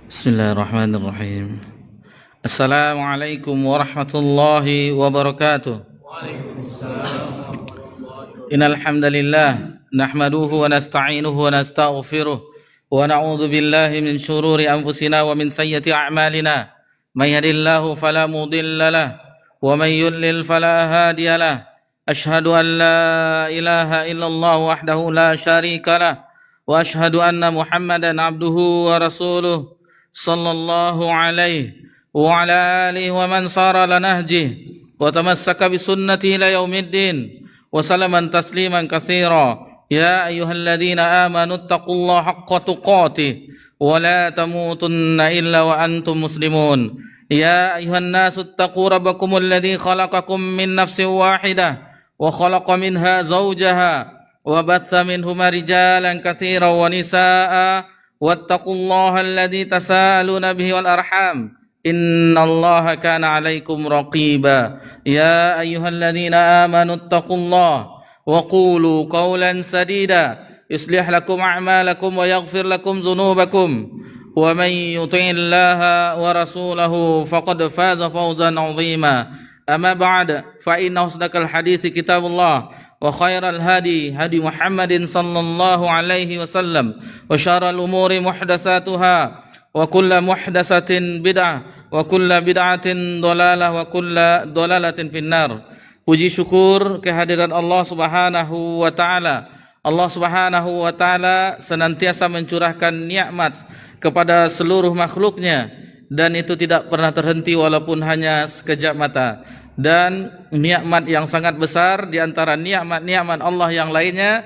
Bismillahirrahmanirrahim. Assalamualaikum warahmatullahi wabarakatuh. Innal hamdalillah nahmaduhu wa nasta'inuhu wa nastaghfiruh wa na'udzu billahi min shururi anfusina wa min sayyiati a'malina. May yahdihillahu fala mudilla lahu wa may yudlil fala hadiya lahu. Asyhadu an la ilaha illallah wahdahu la syarika lahu wa asyhadu anna Muhammadan abduhu wa rasuluh sallallahu alaihi wa ala alihi wa man sara ala nahjihi wa tamassaka bi sunnati ila yaumiddin wa salaman tasliman katsira. Ya ayyuhalladzina amanu taqullaha haqqa tuqatih wa la tamutunna illa wa antum muslimun. Ya ayyuhan nasu taqu rabbakumul ladzi khalaqakum min nafsin wahidah wa khalaqa minha zawjaha wa batha minhuma rijalan katsiran wa nisaa'a wattaqullaha alladzi tasaaluna bihi wal arham innallaha kana 'alaikum raqiba. Ya ayyuhalladzina amanu taqullaha wa qulu qawlan sadida yuslih lakum a'malakum wa yaghfir lakum dhunubakum wa may yuti'illaha wa rasulahu faqad faza fawzan 'azima. Amma ba'd fa inna asdaqal hadithi kitabullah wa khairal hadi hadi Muhammadin sallallahu alaihi wasallam wa syarral umuri muhdatsatuha wa kullu muhdatsatin bid'ah wa kullu bid'atin dhalalah wa kullu dhalalatin finnar. Puji syukur kehadiran Allah Subhanahu wa taala. Allah Subhanahu wa taala senantiasa mencurahkan nikmat kepada seluruh makhluknya dan itu tidak pernah terhenti walaupun hanya sekejap mata. Dan nikmat yang sangat besar di antara nikmat-nikmat Allah yang lainnya,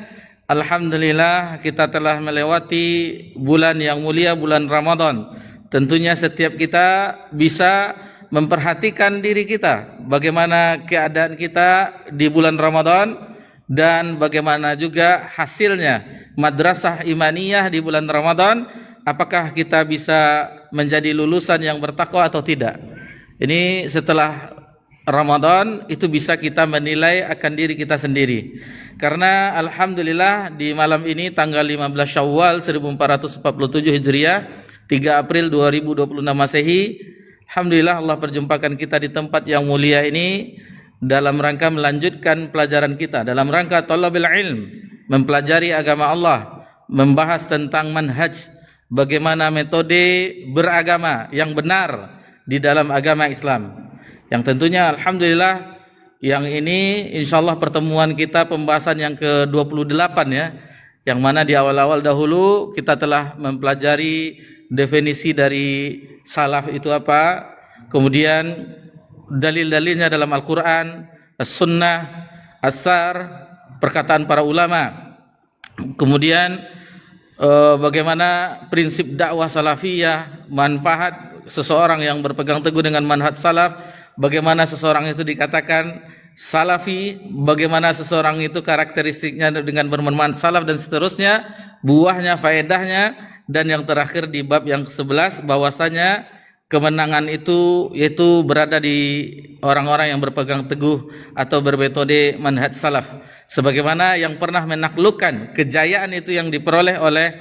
alhamdulillah kita telah melewati bulan yang mulia, bulan Ramadan. Tentunya setiap kita bisa memperhatikan diri kita, bagaimana keadaan kita di bulan Ramadan dan bagaimana juga hasilnya madrasah imaniyah di bulan Ramadan. Apakah kita bisa menjadi lulusan yang bertakwa atau tidak? Ini setelah Ramadan itu bisa kita menilai akan diri kita sendiri. Karena alhamdulillah di malam ini tanggal 15 Syawal 1447 Hijriah, 3 April 2026 Masehi, alhamdulillah Allah perjumpakan kita di tempat yang mulia ini dalam rangka melanjutkan pelajaran kita, dalam rangka thalabil ilm, mempelajari agama Allah, membahas tentang manhaj, bagaimana metode beragama yang benar di dalam agama Islam. Yang tentunya alhamdulillah yang ini insyaallah pertemuan kita pembahasan yang ke-28 ya. Yang mana di awal-awal dahulu kita telah mempelajari definisi dari salaf itu apa, kemudian dalil-dalilnya dalam Al-Qur'an, As-Sunnah, As-Sar, perkataan para ulama. Kemudian bagaimana prinsip dakwah salafiyah, manfaat seseorang yang berpegang teguh dengan manhaj salaf, bagaimana seseorang itu dikatakan salafi, bagaimana seseorang itu karakteristiknya dengan bermanfaat salaf dan seterusnya, buahnya, faedahnya, dan yang terakhir di bab yang ke-11 bahwasanya kemenangan itu yaitu berada di orang-orang yang berpegang teguh atau bermetode manhaj salaf. Sebagaimana yang pernah menaklukkan kejayaan itu yang diperoleh oleh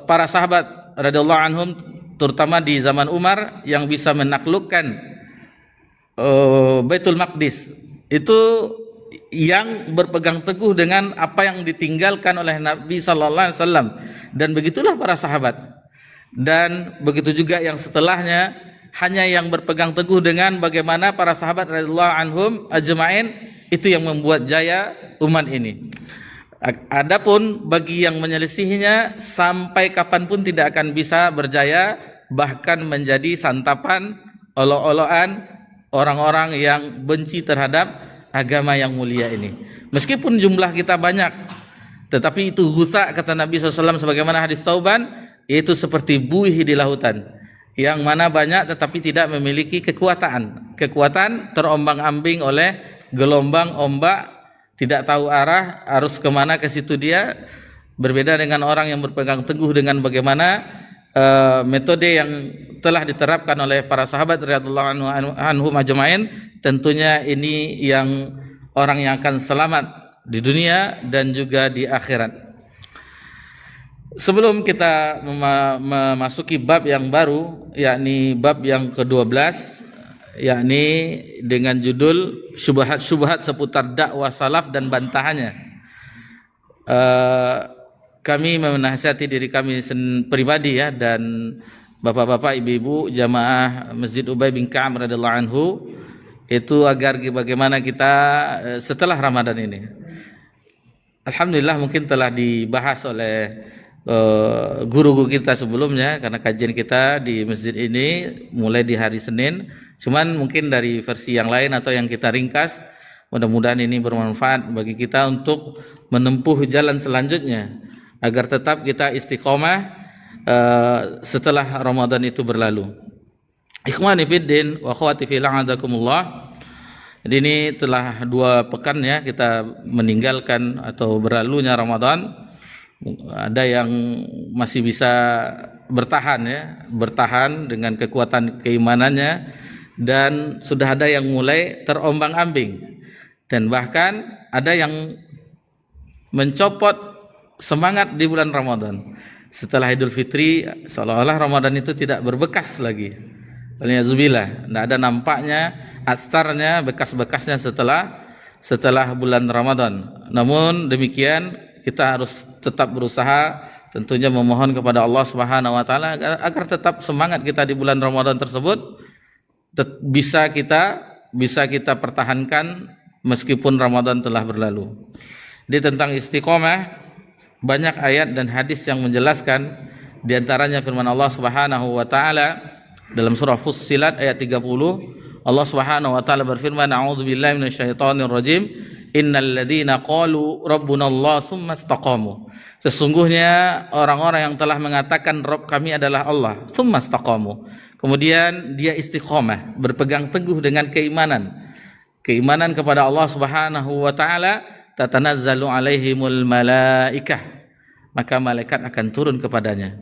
para sahabat radhiyallahu anhum, terutama di zaman Umar, yang bisa menaklukkan Baitul Maqdis, itu yang berpegang teguh dengan apa yang ditinggalkan oleh Nabi sallallahu alaihi wasallam, dan begitulah para sahabat. Dan begitu juga yang setelahnya, hanya yang berpegang teguh dengan bagaimana para sahabat radhiyallahu anhum ajma'in, itu yang membuat jaya umat ini. Adapun bagi yang menyelisihinya sampai kapanpun tidak akan bisa berjaya, bahkan menjadi santapan olok-olokan orang-orang yang benci terhadap agama yang mulia ini. Meskipun jumlah kita banyak, tetapi itu husa, kata Nabi SAW sebagaimana hadis Tsauban, yaitu seperti buih di lautan, yang mana banyak tetapi tidak memiliki kekuatan terombang-ambing oleh gelombang ombak, tidak tahu arah, harus kemana ke situ dia. Berbeda dengan orang yang berpegang teguh dengan bagaimana metode yang telah diterapkan oleh para sahabat radhiyallahu anhum ajma'in. Tentunya ini yang orang yang akan selamat di dunia dan juga di akhirat. Sebelum kita memasuki bab yang baru, yakni bab yang ke-12, yakni dengan judul syubhat-syubhat seputar dakwah salaf dan bantahannya. Kami menasihati diri kami pribadi ya, dan bapak-bapak, ibu-ibu jamaah Masjid Ubay bin Ka'ab radhiyallahu anhu, itu agar bagaimana kita setelah Ramadan ini. Alhamdulillah mungkin telah dibahas oleh guru-guru kita sebelumnya, karena kajian kita di masjid ini mulai di hari Senin, cuman mungkin dari versi yang lain atau yang kita ringkas. Mudah-mudahan ini bermanfaat bagi kita untuk menempuh jalan selanjutnya agar tetap kita istiqomah setelah Ramadan itu berlalu. Ikhwani fiddin wa akhwati fillah, a'adakumullah. Jadi ini telah 2 pekan ya kita meninggalkan atau berlalunya Ramadan. Ada yang masih bisa bertahan ya, bertahan dengan kekuatan keimanannya, dan sudah ada yang mulai terombang-ambing, dan bahkan ada yang mencopot semangat di bulan Ramadan. Setelah Idul Fitri seolah-olah Ramadan itu tidak berbekas lagi. Waliyadzubillah, tidak ada nampaknya astarnya, bekas-bekasnya setelah bulan Ramadan. Namun demikian kita harus tetap berusaha tentunya memohon kepada Allah Subhanahu wa taala agar tetap semangat kita di bulan Ramadan tersebut bisa kita pertahankan meskipun Ramadan telah berlalu. Jadi tentang istiqomah banyak ayat dan hadis yang menjelaskan, di antaranya firman Allah Subhanahu wa taala dalam surah Fussilat ayat 30. Allah Subhanahu wa taala berfirman, a'udzubillahi minasyaitonir rajim, innal ladzina qalu rabbunallah tsumma istaqamu. Sesungguhnya orang-orang yang telah mengatakan Rabb kami adalah Allah, tsumma istaqamu, kemudian dia istiqomah, berpegang teguh dengan keimanan kepada Allah Subhanahu wa taala, tatanazzalu alaihimul malaikah, maka malaikat akan turun kepadanya.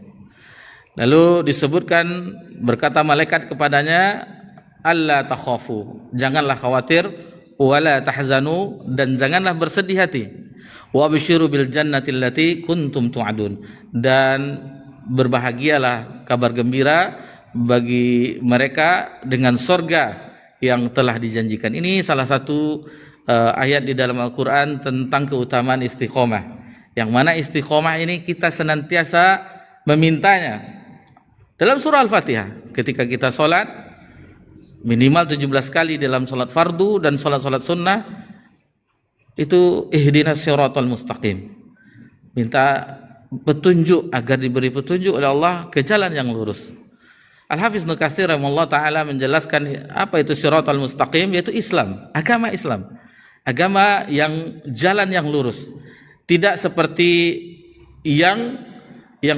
Lalu disebutkan, berkata malaikat kepadanya, alla takhafu, janganlah khawatir, wala tahzanu, dan janganlah bersedih hati, wa absyiru bil jannati allati kuntum tu'adun, dan berbahagialah, kabar gembira bagi mereka dengan surga yang telah dijanjikan. Ini salah satu ayat di dalam Al-Quran tentang keutamaan istiqomah, yang mana istiqomah ini kita senantiasa memintanya. Dalam surah Al-Fatihah, ketika kita sholat, minimal 17 kali dalam sholat fardu dan sholat sunnah, itu ihdinas siratal mustaqim, minta petunjuk agar diberi petunjuk oleh Allah ke jalan yang lurus. Al-Hafiz Ibnu Katsir rahimahullah ta'ala menjelaskan apa itu siratal mustaqim, yaitu Islam, agama Islam, agama yang jalan yang lurus, tidak seperti yang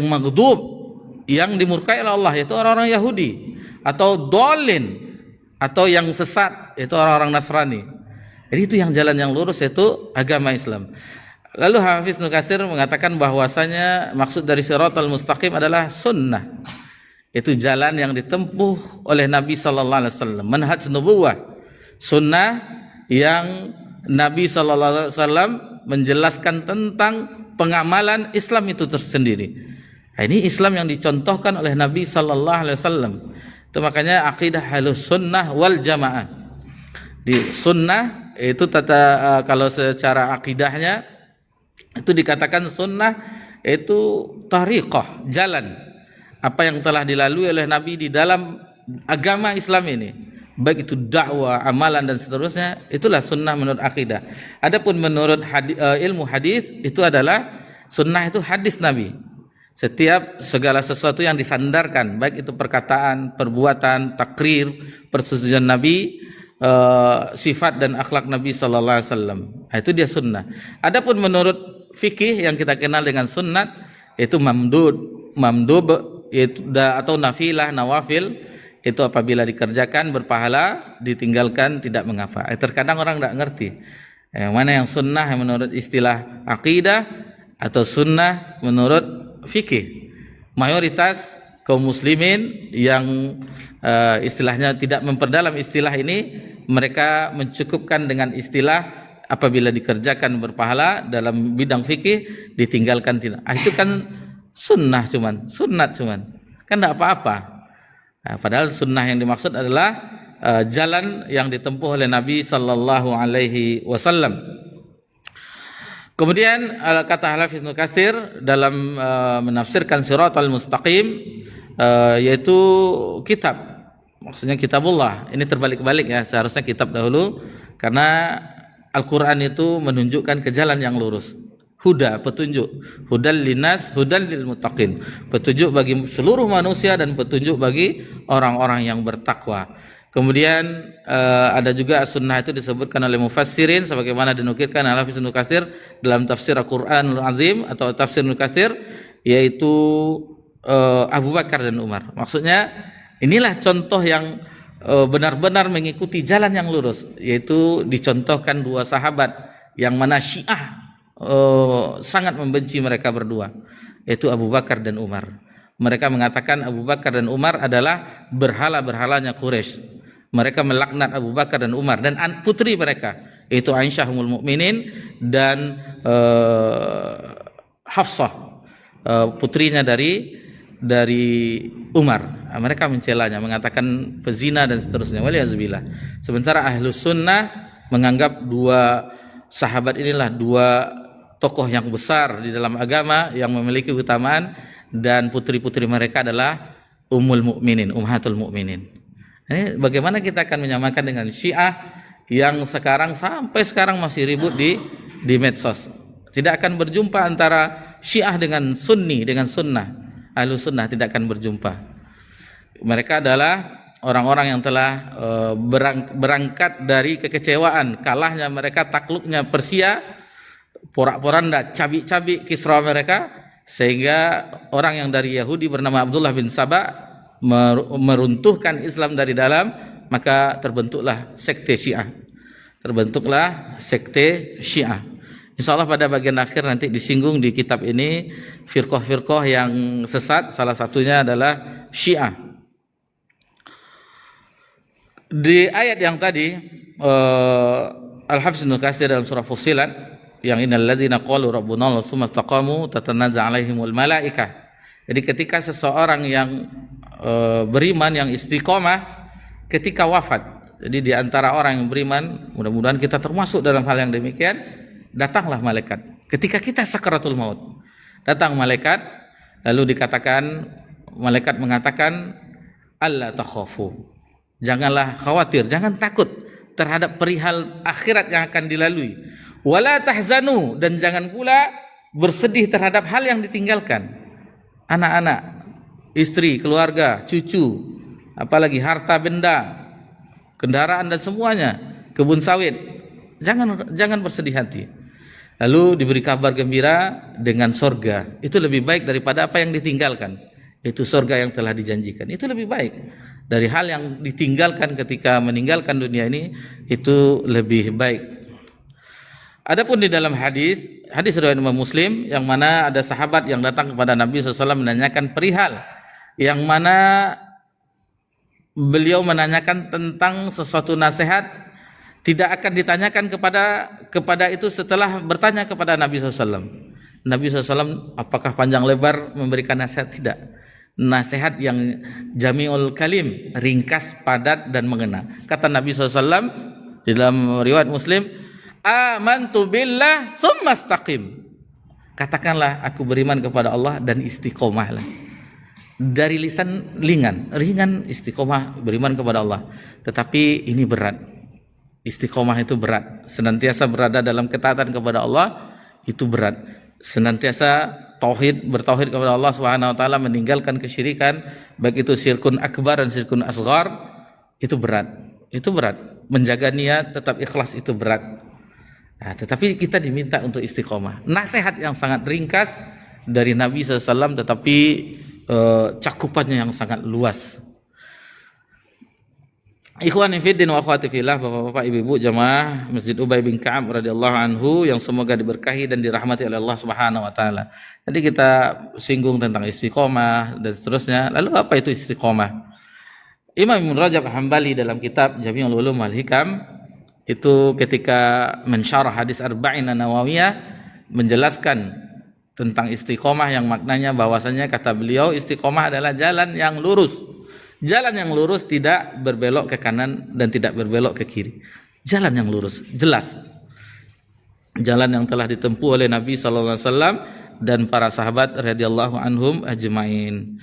maghdub, yang dimurkai oleh Allah, yaitu orang-orang Yahudi, atau dolin, atau yang sesat, yaitu orang-orang Nasrani. Jadi itu yang jalan yang lurus, yaitu agama Islam. Lalu Hafiz Ibnu Katsir mengatakan bahwasanya maksud dari siratal mustaqim adalah sunnah, itu jalan yang ditempuh oleh Nabi sallallahu alaihi wasallam, manhaj nubuwah, sunnah yang Nabi sallallahu alaihi wasallam menjelaskan tentang pengamalan Islam itu tersendiri. Nah, ini Islam yang dicontohkan oleh Nabi sallallahu alaihi wasallam. Itu makanya akidah Ahlus Sunnah wal Jamaah. Di sunnah itu kalau secara akidahnya itu dikatakan sunnah itu tariqah, jalan apa yang telah dilalui oleh Nabi di dalam agama Islam ini, baik itu dakwah, amalan dan seterusnya, itulah sunnah menurut akidah. Adapun menurut ilmu hadis, itu adalah sunnah itu hadis Nabi. Setiap segala sesuatu yang disandarkan, baik itu perkataan, perbuatan, takrir, persetujuan Nabi, sifat dan akhlak Nabi sallallahu alaihi wasallam, itu dia sunnah. Adapun menurut fikih yang kita kenal dengan sunnat, itu mamdub itu atau nafilah, nawafil, itu apabila dikerjakan berpahala, ditinggalkan tidak mengapa. Terkadang orang tidak ngerti yang mana yang sunnah yang menurut istilah akidah atau sunnah menurut fikih. Mayoritas kaum muslimin yang istilahnya tidak memperdalam istilah ini, mereka mencukupkan dengan istilah apabila dikerjakan berpahala dalam bidang fikih, ditinggalkan tidak. Itu kan sunat cuman, kan tidak apa-apa. Nah, padahal sunnah yang dimaksud adalah jalan yang ditempuh oleh Nabi Sallallahu Alaihi Wasallam. Kemudian kata Hafiz Ibnu Katsir dalam menafsirkan Shiratal Mustaqim, yaitu kitab, maksudnya kitabullah. Ini terbalik-balik ya, seharusnya kitab dahulu karena Al-Quran itu menunjukkan ke jalan yang lurus. Huda, petunjuk. Hudal linas, hudal lil muttaqin. Petunjuk bagi seluruh manusia dan petunjuk bagi orang-orang yang bertakwa. Kemudian ada juga sunnah itu disebutkan oleh mufassirin sebagaimana dinukilkan oleh Hafiz Ibnu Katsir dalam tafsir Al-Qur'anul Azim atau tafsir Ibnu Katsir, yaitu Abu Bakar dan Umar. Maksudnya inilah contoh yang benar-benar mengikuti jalan yang lurus, yaitu dicontohkan dua sahabat yang mana Syiah sangat membenci mereka berdua, yaitu Abu Bakar dan Umar. Mereka mengatakan Abu Bakar dan Umar adalah berhala-berhalanya Quraisy. Mereka melaknat Abu Bakar dan Umar dan putri mereka, yaitu Aisyah Ummul Mukminin dan Hafsah, putrinya dari Umar. Mereka mencelanya, mengatakan pezina dan seterusnya. Waliyazubillah. Sementara Ahlus Sunnah menganggap dua sahabat inilah dua tokoh yang besar di dalam agama yang memiliki keutamaan, dan putri-putri mereka adalah Ummul Mukminin, Ummahatul Mukminin. Ini bagaimana kita akan menyamakan dengan Syiah yang sampai sekarang masih ribut di medsos. Tidak akan berjumpa antara Syiah dengan Sunni, dengan Sunnah. Ahlus Sunnah tidak akan berjumpa. Mereka adalah orang-orang yang telah berangkat dari kekecewaan kalahnya mereka, takluknya Persia, porak-poranda, cabik-cabik Kisra mereka, sehingga orang yang dari Yahudi bernama Abdullah bin Saba meruntuhkan Islam dari dalam, maka terbentuklah sekte Syiah. Insyaallah pada bagian akhir nanti disinggung di kitab ini firqah-firqah yang sesat, salah satunya adalah Syiah. Di ayat yang tadi Al-Hafiz Ibnu Katsir dalam surah Fussilat yang innal ladzina qalu rabbuna Allah tsumma istaqamu tatanazzalu alaihimul malaikah. Jadi ketika seseorang yang beriman yang istiqomah ketika wafat, jadi di antara orang yang beriman, mudah-mudahan kita termasuk dalam hal yang demikian, datanglah malaikat ketika kita sakaratul maut. Datang malaikat, lalu malaikat mengatakan alla takhafu, janganlah khawatir, jangan takut terhadap perihal akhirat yang akan dilalui, wala tahzanu, dan jangan pula bersedih terhadap hal yang ditinggalkan, anak-anak, istri, keluarga, cucu, apalagi harta benda, kendaraan dan semuanya, kebun sawit. Jangan bersedih hati. Lalu diberi kabar gembira dengan sorga. Itu lebih baik daripada apa yang ditinggalkan. Itu sorga yang telah dijanjikan. Itu lebih baik dari hal yang ditinggalkan ketika meninggalkan dunia ini. Itu lebih baik. Adapun di dalam hadis riwayat Imam Muslim yang mana ada sahabat yang datang kepada Nabi SAW menanyakan perihal yang mana beliau menanyakan tentang sesuatu nasihat, tidak akan ditanyakan kepada itu setelah bertanya kepada Nabi SAW. Nabi SAW apakah panjang lebar memberikan nasihat? Tidak. Nasihat yang jami'ul kalim, ringkas, padat dan mengena. Kata Nabi SAW di dalam riwayat Muslim, amantu billah tsumma istaqim. Katakanlah aku beriman kepada Allah dan istiqomahlah. Dari lisan ringan istiqomah beriman kepada Allah, tetapi ini berat. Istiqomah itu berat. Senantiasa berada dalam ketaatan kepada Allah itu berat. Senantiasa bertauhid kepada Allah Subhanahu wa taala, meninggalkan kesyirikan, baik itu syirkun akbar dan syirkun asghar, itu berat. Menjaga niat tetap ikhlas itu berat. Nah, tetapi kita diminta untuk istiqomah. Nasihat yang sangat ringkas dari Nabi SAW, tetapi cakupannya yang sangat luas. Ikhwani fiddin wa akhwati fillah, bapak-bapak, ibu-ibu jamaah Masjid Ubay bin Ka'ab radhiyallahu anhu yang semoga diberkahi dan dirahmati oleh Allah Subhanahu wa taala. Tadi kita singgung tentang istiqomah dan seterusnya. Lalu apa itu istiqomah? Imam Ibnu Rajab Hambali dalam kitab Jami'ul Ulum wal Hikam itu ketika mensyarah hadis Arba'in An-Nawawiyah menjelaskan tentang istiqomah yang maknanya bahwasanya kata beliau istiqomah adalah jalan yang lurus. Jalan yang lurus tidak berbelok ke kanan dan tidak berbelok ke kiri. Jalan yang lurus, jelas. Jalan yang telah ditempuh oleh Nabi sallallahu alaihi wasallam dan para sahabat radhiyallahu anhum ajmain.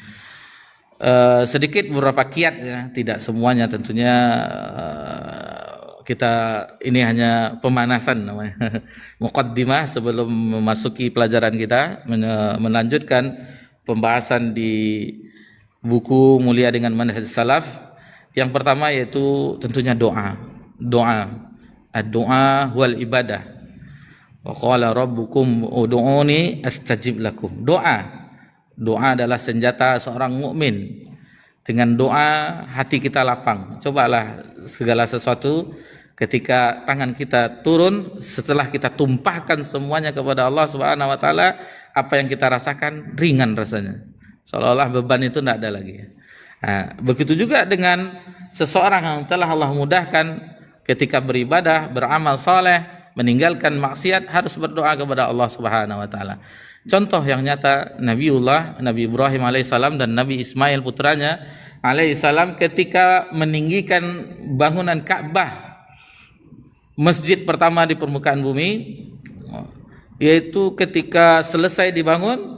Sedikit beberapa kiat ya, tidak semuanya tentunya. Kita ini hanya pemanasan namanya, muqaddimah sebelum memasuki pelajaran kita, melanjutkan pembahasan di buku Mulia dengan Manhaj Salaf. Yang pertama yaitu tentunya doa. Ad-doa wal ibadah. Wa qala rabbukum ud'uni astajib lakum. Doa adalah senjata seorang mukmin. Dengan doa hati kita lapang. Cobalah segala sesuatu ketika tangan kita turun, setelah kita tumpahkan semuanya kepada Allah Subhanahu wa taala, apa yang kita rasakan ringan rasanya. Seolah-olah beban itu tidak ada lagi. Nah, begitu juga dengan seseorang yang telah Allah mudahkan ketika beribadah, beramal saleh, meninggalkan maksiat, harus berdoa kepada Allah Subhanahu wa taala. Contoh yang nyata Nabi Ibrahim alaihissalam dan Nabi Ismail putranya alaihissalam ketika meninggikan bangunan Ka'bah, masjid pertama di permukaan bumi, yaitu ketika selesai dibangun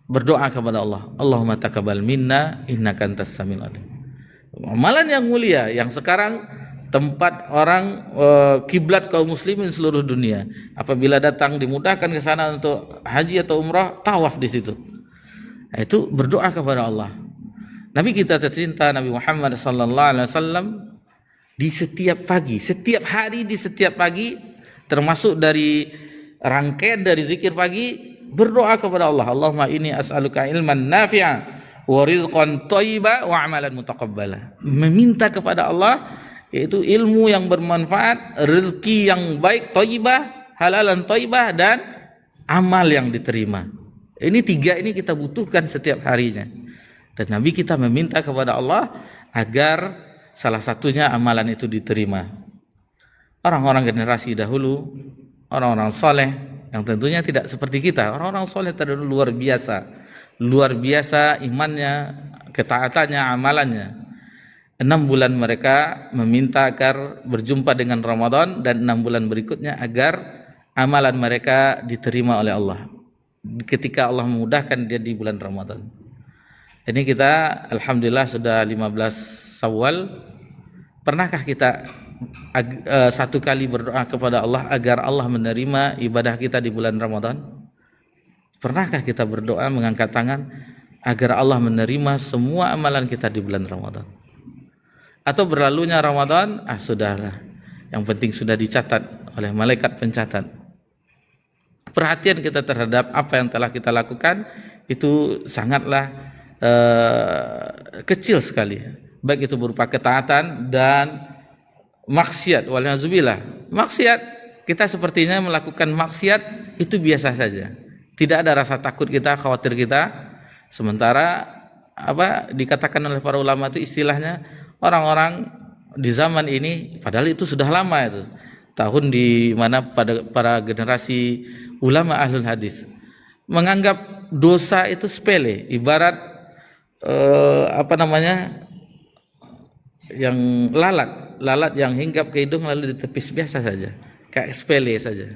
berdoa kepada Allah, Allahumma taqabbal minna innaka antas samiul alim. Amalan yang mulia yang sekarang tempat orang kiblat kaum muslimin seluruh dunia. Apabila datang dimudahkan ke sana untuk haji atau umrah, tawaf di situ. Nah, itu berdoa kepada Allah. Nabi kita tercinta Nabi Muhammad sallallahu alaihi wasallam di setiap pagi, setiap hari, di setiap pagi, termasuk dari rangkaian dari zikir pagi, berdoa kepada Allah, Allahumma inni as'aluka ilman nafi'a wa rizqan thayyiba wa amalan mutaqabbala. Meminta kepada Allah yaitu ilmu yang bermanfaat, rezeki yang baik, thayyibah, halalan thayyibah, dan amal yang diterima. Ini tiga ini kita butuhkan setiap harinya. Dan Nabi kita meminta kepada Allah agar salah satunya amalan itu diterima. Orang-orang generasi dahulu, orang-orang soleh yang tentunya tidak seperti kita. Orang-orang soleh terdahulu luar biasa imannya, ketaatannya, amalannya. 6 bulan mereka meminta agar berjumpa dengan Ramadan, dan 6 bulan berikutnya agar amalan mereka diterima oleh Allah ketika Allah memudahkan dia di bulan Ramadan. Ini kita alhamdulillah sudah 15 Syawal. Pernahkah kita satu kali berdoa kepada Allah agar Allah menerima ibadah kita di bulan Ramadan? Pernahkah kita berdoa mengangkat tangan agar Allah menerima semua amalan kita di bulan Ramadan? Atau berlalunya Ramadan, sudahlah, yang penting sudah dicatat oleh malaikat pencatat. Perhatian kita terhadap apa yang telah kita lakukan itu sangatlah kecil sekali, baik itu berupa ketaatan dan maksiat. Walhazubillah, maksiat, kita sepertinya melakukan maksiat itu biasa saja, tidak ada rasa takut kita, khawatir kita. Sementara apa dikatakan oleh para ulama itu istilahnya, orang-orang di zaman ini, padahal itu sudah lama, itu tahun di mana pada para generasi ulama ahlul hadis menganggap dosa itu sepele, ibarat yang lalat yang hinggap ke hidung lalu ditepis, biasa saja, kayak sepele saja.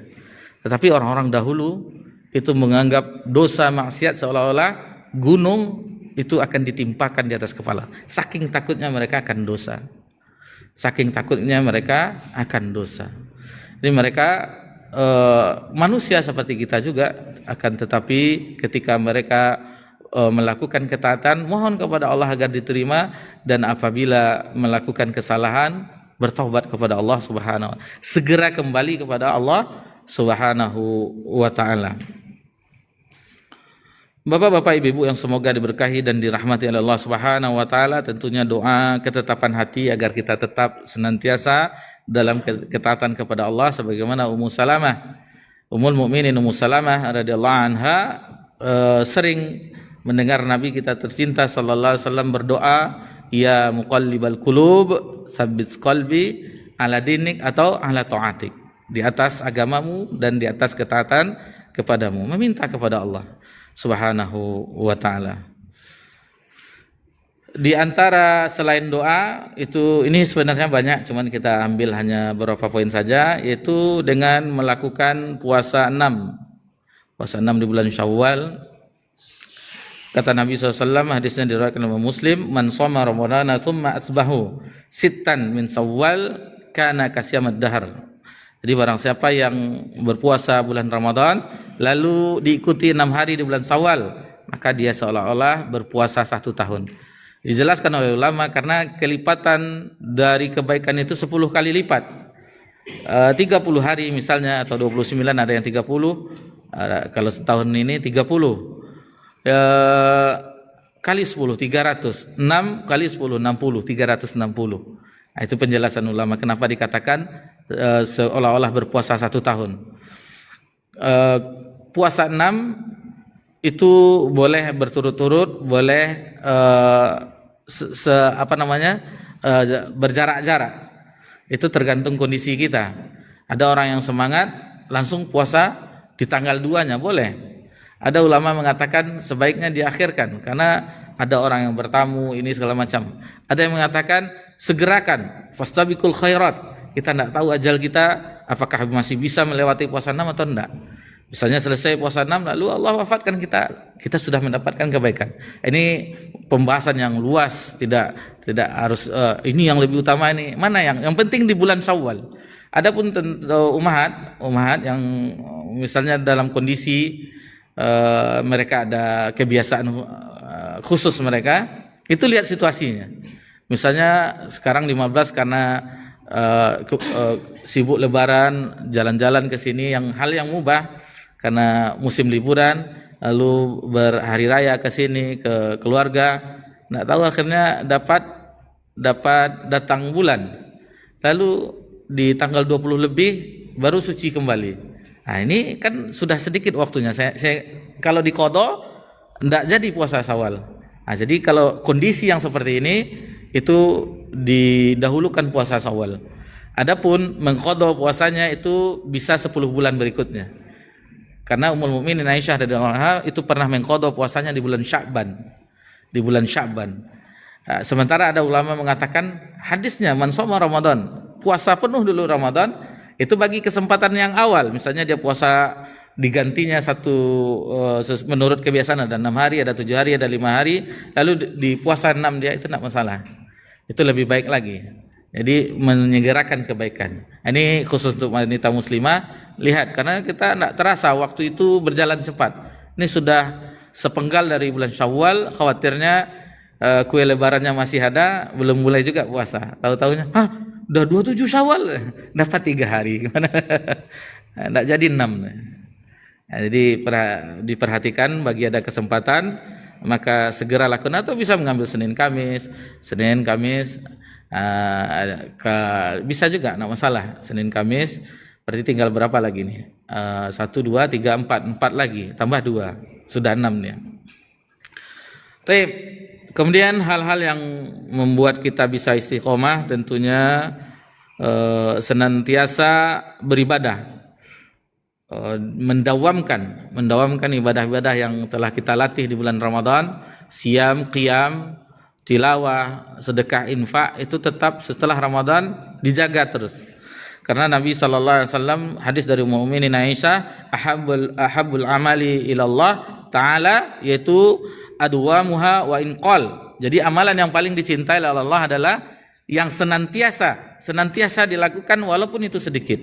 Tetapi orang-orang dahulu itu menganggap dosa maksiat seolah-olah gunung itu akan ditimpakan di atas kepala. Saking takutnya mereka akan dosa. Jadi mereka manusia seperti kita juga, akan tetapi ketika mereka melakukan ketaatan, mohon kepada Allah agar diterima, dan apabila melakukan kesalahan, bertaubat kepada Allah Subhanahu wa ta'ala, segera kembali kepada Allah Subhanahu wa ta'ala. Bapak-bapak, ibu-ibu yang semoga diberkahi dan dirahmati oleh Allah Subhanahu wa taala, tentunya doa ketetapan hati agar kita tetap senantiasa dalam ketaatan kepada Allah, sebagaimana Ummul Mukminin Ummu Salamah radhiyallahu anha sering mendengar Nabi kita tercinta sallallahu alaihi wasallam berdoa, ya muqallibal qulub tsabbit qalbi ala dinik atau ala taatik. di atas agamamu dan di atas ketaatan kepadamu, meminta kepada Allah Subhanahu wa taala. Di antara selain doa itu, ini sebenarnya banyak, cuman kita ambil hanya beberapa poin saja, yaitu dengan melakukan puasa 6 di bulan Syawal. Kata Nabi SAW, hadisnya diriwayatkan oleh Muslim, man shoma ramadhana thumma asbahu sittan min Syawal kana kasyamad dahr. Jadi barang siapa yang berpuasa bulan Ramadan lalu diikuti 6 hari di bulan Syawal, maka dia seolah-olah berpuasa 1 tahun. Dijelaskan oleh ulama karena kelipatan dari kebaikan itu 10 kali lipat. 30 hari misalnya, atau 29, ada yang 30, kalau setahun ini 30 kali 10 300, 6 kali 10 60, 360. Nah, itu penjelasan ulama kenapa dikatakan seolah-olah berpuasa 1 tahun. Puasa 6 itu boleh berturut-turut, boleh berjarak-jarak. Itu tergantung kondisi kita. Ada orang yang semangat langsung puasa di tanggal 2-nya, boleh. Ada ulama mengatakan sebaiknya diakhirkan karena ada orang yang bertamu ini segala macam. Ada yang mengatakan segerakan, fastabiqul khairat. Kita tidak tahu ajal kita apakah masih bisa melewati puasa 6 atau tidak. Misalnya selesai puasa 6 lalu Allah wafatkan kita sudah mendapatkan kebaikan. Ini pembahasan yang luas, tidak harus ini yang lebih utama, ini mana yang penting di bulan Syawal. Adapun umahat yang misalnya dalam kondisi mereka ada kebiasaan khusus mereka, itu lihat situasinya. Misalnya sekarang 15 karena sibuk lebaran, jalan-jalan ke sini, hal yang mubah karena musim liburan, lalu berhari raya ke sini ke keluarga, nggak tahu akhirnya dapat datang bulan, lalu di tanggal 20 lebih baru suci kembali. Nah, ini kan sudah sedikit waktunya. Saya kalau diqadha nggak jadi puasa Syawal. Nah, jadi kalau kondisi yang seperti ini itu didahulukan puasa Syawal. Adapun mengqadha puasanya itu bisa 10 bulan berikutnya. Karena Ummul Mukminin Aisyah radhiyallahu anha itu pernah mengqadha puasanya di bulan Sya'ban. Sementara ada ulama mengatakan hadisnya man shoma Ramadan, puasa penuh dulu Ramadan, itu bagi kesempatan yang awal. Misalnya dia puasa digantinya menurut kebiasaan, ada 6 hari, ada 7 hari, ada 5 hari, lalu di puasa 6 dia, itu tidak masalah. Itu lebih baik lagi. Jadi menyegerakan kebaikan. Ini khusus untuk wanita muslimah. Lihat, karena kita tidak terasa waktu itu berjalan cepat. Ini sudah sepenggal dari bulan Syawal, khawatirnya kue lebarannya masih ada, belum mulai juga puasa. Tahu-tahunya, udah 27 Syawal, dapat 3 hari. Gimana? Tidak jadi 6. Nah, jadi diperhatikan, bagi ada kesempatan maka segera lakukan, atau bisa mengambil Senin Kamis, bisa juga, tidak masalah. Senin Kamis berarti tinggal berapa lagi nih? 1, 2, 3, 4 lagi, tambah 2, sudah 6 nih. Kemudian hal-hal yang membuat kita bisa istiqomah tentunya senantiasa beribadah, mendawamkan ibadah-ibadah yang telah kita latih di bulan Ramadan, siam, qiyam, tilawah, sedekah, infak, itu tetap setelah Ramadan dijaga terus. Karena Nabi SAW, hadis dari Ummul Mukminin Aisyah, ahabbul amali ilallah ta'ala, yaitu adwamuha wa inqal. Jadi amalan yang paling dicintai oleh Allah adalah yang senantiasa dilakukan walaupun itu sedikit.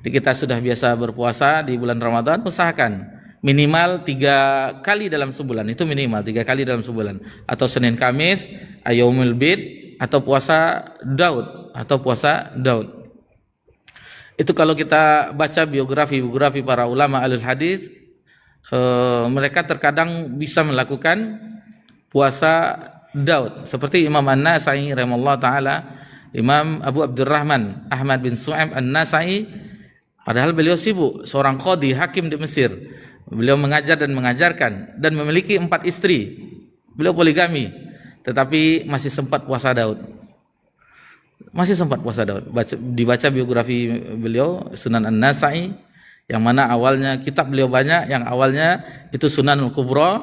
Jadi kita sudah biasa berpuasa di bulan Ramadan, usahakan minimal 3 kali dalam sebulan, itu minimal 3 kali dalam sebulan, atau Senin Kamis, Yaumul Bid, atau puasa Daud, Itu kalau kita baca biografi para ulama alul hadis, mereka terkadang bisa melakukan puasa Daud, seperti Imam An-Nasai rahimahullah taala, Imam Abu Abdurrahman Ahmad bin Su'aib An-Nasai. Padahal beliau sibuk, seorang qadhi, hakim di Mesir. Beliau mengajar dan mengajarkan dan memiliki 4 istri. Beliau poligami, tetapi masih sempat puasa Daud. Masih sempat puasa Daud. Dibaca biografi beliau Sunan An-Nasa'i, yang mana awalnya kitab beliau banyak, yang awalnya itu Sunanul Kubra,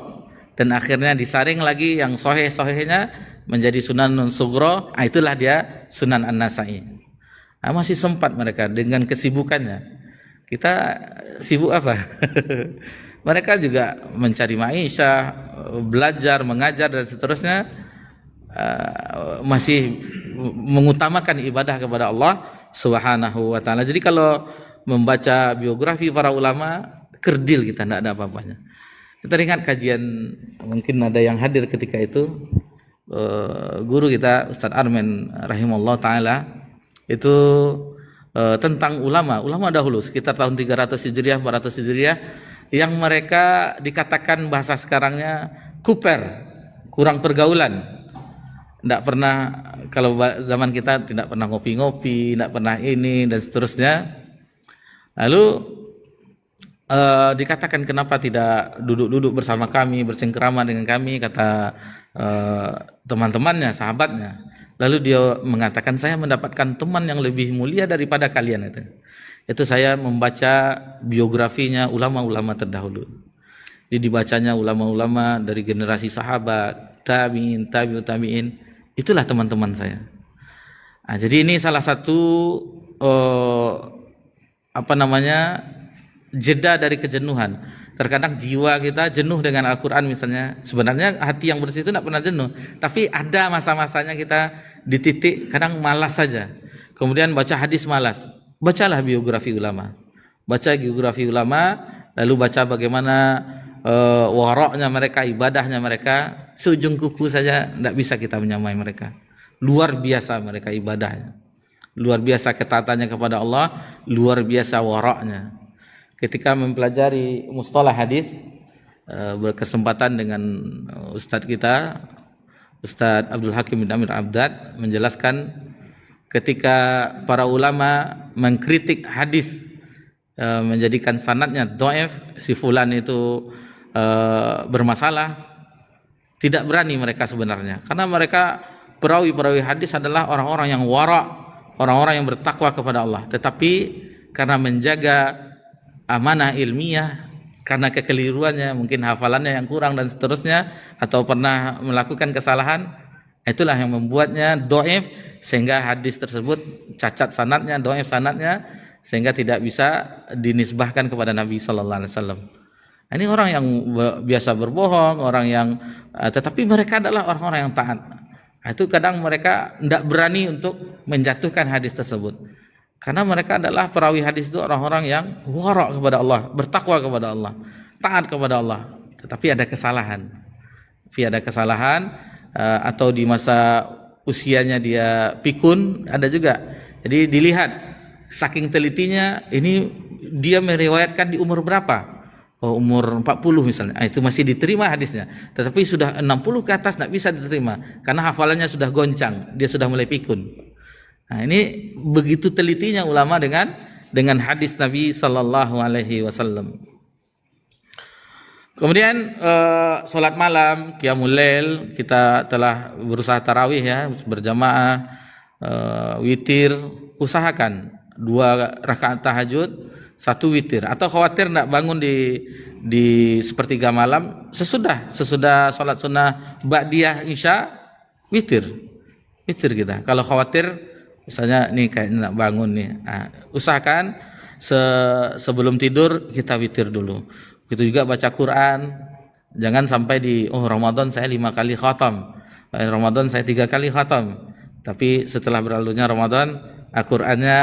dan akhirnya disaring lagi yang sahih-sahihnya menjadi Sunanul Sughra. Itulah dia Sunan An-Nasa'i. Masih sempat mereka dengan kesibukannya. Kita sibuk apa? Mereka juga mencari maisha, belajar, mengajar dan seterusnya, masih mengutamakan ibadah kepada Allah Subhanahu wa taala. Jadi kalau membaca biografi para ulama, kerdil kita, tidak ada apa-apanya. Kita ingat kajian, mungkin ada yang hadir ketika itu, guru kita Ustadz Armen rahimahullah taala itu tentang ulama dahulu sekitar tahun 300 Hijriah 400 Hijriah, yang mereka dikatakan bahasa sekarangnya kuper, kurang pergaulan. Tidak pernah, kalau zaman kita tidak pernah ngopi-ngopi, tidak pernah ini dan seterusnya. Lalu dikatakan kenapa tidak duduk-duduk bersama kami, bercengkerama dengan kami, kata teman-temannya, sahabatnya. Lalu dia mengatakan, saya mendapatkan teman yang lebih mulia daripada kalian. Itu saya membaca biografinya ulama-ulama terdahulu. Dibacanya ulama-ulama dari generasi sahabat, tabi'in, tabi'ut tabi'in. Itulah teman-teman saya. Jadi ini salah satu jeda dari kejenuhan. Terkadang jiwa kita jenuh dengan Al-Quran misalnya. Sebenarnya hati yang bersih itu tidak pernah jenuh, tapi ada masa-masanya kita di titik kadang malas saja. Kemudian baca hadis malas. Bacalah biografi ulama. Baca biografi ulama, lalu baca bagaimana waroknya mereka, ibadahnya mereka. Seujung kuku saja tidak bisa kita menyamai mereka. Luar biasa mereka ibadahnya, luar biasa ketaatannya kepada Allah, luar biasa waroknya. Ketika mempelajari mustalah hadis, berkesempatan dengan ustadz kita, Ustadz Abdul Hakim bin Amir Abdad, menjelaskan ketika para ulama mengkritik hadis, menjadikan sanadnya dhaif, si fulan itu bermasalah, tidak berani mereka sebenarnya, karena mereka perawi-perawi hadis adalah orang-orang yang wara', orang-orang yang bertakwa kepada Allah. Tetapi karena menjaga amanah ilmiah, karena kekeliruannya, mungkin hafalannya yang kurang dan seterusnya, atau pernah melakukan kesalahan, itulah yang membuatnya dhaif, sehingga hadis tersebut cacat sanadnya, dhaif sanadnya, sehingga tidak bisa dinisbahkan kepada Nabi sallallahu alaihi wasallam. Ini orang yang biasa berbohong, orang yang tetapi mereka adalah orang-orang yang taat. Itu kadang mereka tidak berani untuk menjatuhkan hadis tersebut, karena mereka adalah perawi hadis itu orang-orang yang wara' kepada Allah, bertakwa kepada Allah, taat kepada Allah. Tetapi ada kesalahan, atau di masa usianya dia pikun, ada juga. Jadi dilihat saking telitinya, ini dia meriwayatkan di umur berapa? Umur 40 misalnya, itu masih diterima hadisnya. Tetapi sudah 60 ke atas tidak bisa diterima, karena hafalannya sudah goncang, dia sudah mulai pikun. Ini begitu telitinya ulama dengan hadis Nabi sallallahu alaihi wasallam. Kemudian salat malam, qiyamul lail, kita telah berusaha tarawih ya, berjamaah, witir, usahakan 2 rakaat tahajud, 1 witir, atau khawatir nak bangun di sepertiga malam, sesudah salat sunnah ba'diyah isya, witir kita. Kalau khawatir misalnya nih kayak nak bangun nih, usahakan sebelum tidur kita witir dulu. Begitu juga baca Quran, jangan sampai Ramadan saya 5 kali khatam, Ramadan saya 3 kali khatam, tapi setelah berlalunya Ramadan, Al-Qur'annya,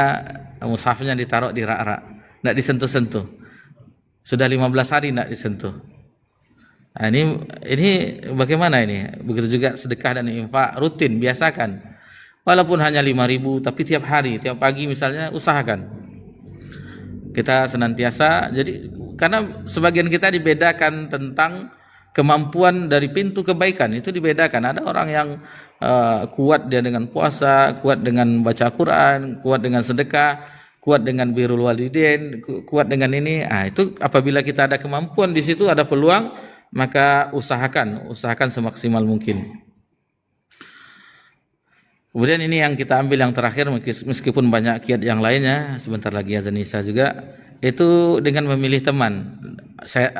mushafnya ditaruh di rak-rak, tidak disentuh-sentuh. Sudah 15 hari tidak disentuh. Ini bagaimana ini? Begitu juga sedekah dan infak rutin, biasakan. Walaupun hanya 5.000, tapi tiap hari, tiap pagi misalnya, usahakan. Kita senantiasa, jadi karena sebagian kita dibedakan tentang kemampuan dari pintu kebaikan, itu dibedakan. Ada orang yang kuat dia dengan puasa, kuat dengan baca Quran, kuat dengan sedekah, kuat dengan birrul walidain, kuat dengan ini. Itu apabila kita ada kemampuan di situ, ada peluang, maka usahakan semaksimal mungkin. Kemudian ini yang kita ambil yang terakhir, meskipun banyak kiat yang lainnya, sebentar lagi azan isya juga, itu dengan memilih teman. Saya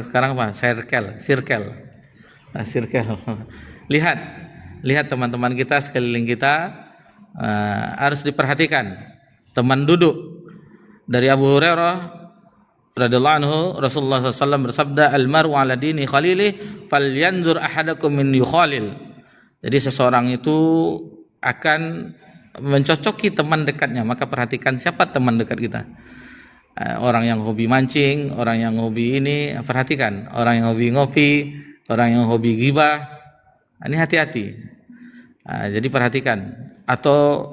sekarang apa? Circle. Nah, circle. Lihat teman-teman kita sekeliling kita, harus diperhatikan. Teman duduk. Dari Abu Hurairah radhiyallahu anhu, Rasulullah SAW bersabda, "Al-mar'u 'ala dini khalilih, falyanzur ahadakum min yukhalil." Jadi seseorang itu akan mencocoki teman dekatnya, maka perhatikan siapa teman dekat kita. Orang yang hobi mancing, orang yang hobi ini, perhatikan. Orang yang hobi ngopi, orang yang hobi ghibah, ini hati-hati. Jadi perhatikan. Atau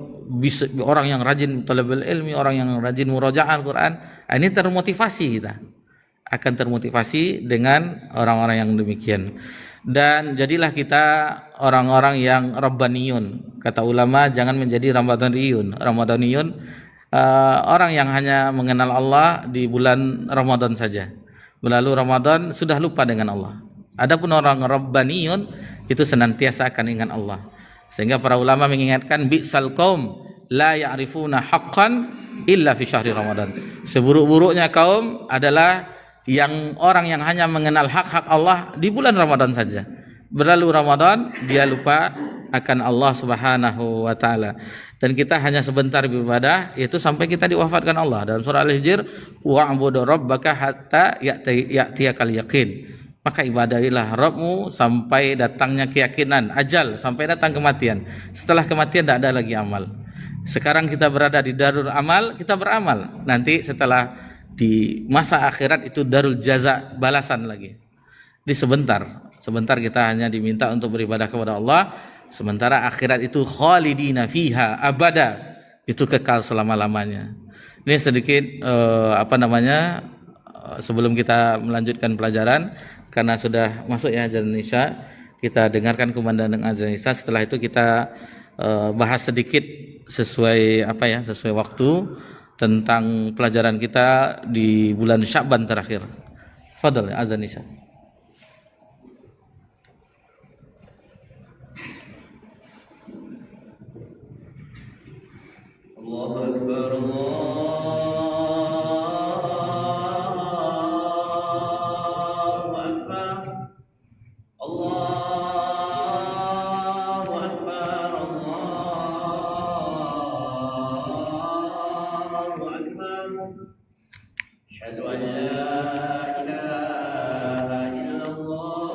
orang yang rajin talabul ilmi, orang yang rajin murajaah Al-Quran, ini termotivasi, kita akan termotivasi dengan orang-orang yang demikian. Dan jadilah kita orang-orang yang rabbaniyun. Kata ulama, jangan menjadi ramadaniyun. Orang yang hanya mengenal Allah di bulan Ramadan saja. Lalu Ramadan sudah lupa dengan Allah. Adapun orang rabbaniyun itu senantiasa akan ingat Allah. Sehingga para ulama mengingatkan, bi'sal qaum la ya'rifuna haqqan illa fi syahri Ramadan. Seburuk-buruknya kaum adalah orang yang hanya mengenal hak-hak Allah di bulan Ramadan saja. Berlalu Ramadan, dia lupa akan Allah Subhanahu wa taala. Dan kita hanya sebentar beribadah, yaitu sampai kita diwafatkan Allah. Dalam surah Al-Hijr, wa'budu rabbaka hatta ya'tiyakal yaqin. Maka ibadahilah Rabbmu sampai datangnya keyakinan, ajal, sampai datang kematian. Setelah kematian tidak ada lagi amal. Sekarang kita berada di darul amal, kita beramal. Nanti setelah di masa akhirat itu darul jaza, balasan lagi. Di sebentar kita hanya diminta untuk beribadah kepada Allah, sementara akhirat itu khalidina fiha abada, itu kekal selama-lamanya. Ini sedikit sebelum kita melanjutkan pelajaran, karena sudah masuk ya azan isya, kita dengarkan kumandang azan isya. Setelah itu kita bahas sedikit sesuai waktu tentang pelajaran kita di bulan Sya'ban terakhir. Fadhal azan isya. Allahu akbar, Allahu akbar. Allahu akbar, Allahu akbar. Asyhadu an la ilaha illallah.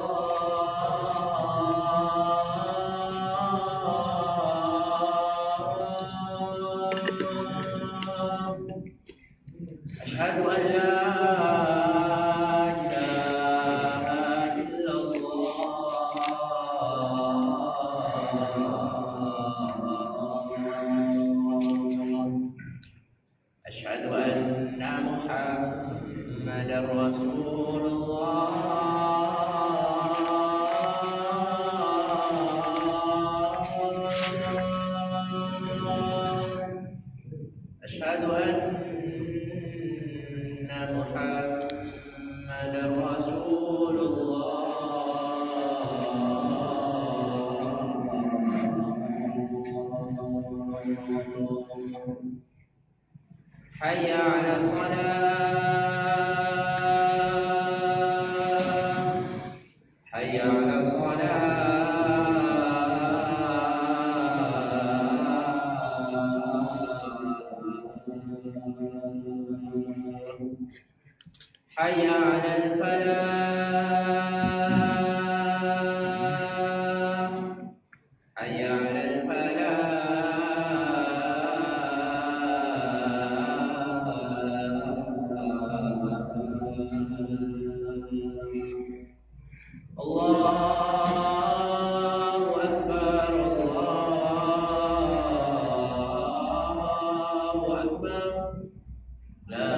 Asyhadu an la Asyhadu anna Muhammadar Rasulullah. Asyhadu anna Muhammadar Rasulullah. Hayya 'ala shalah, hayya 'ala shalah, hayya 'alal falah, hayya 'alal falah. Allahu akbar, Allahu akbar. La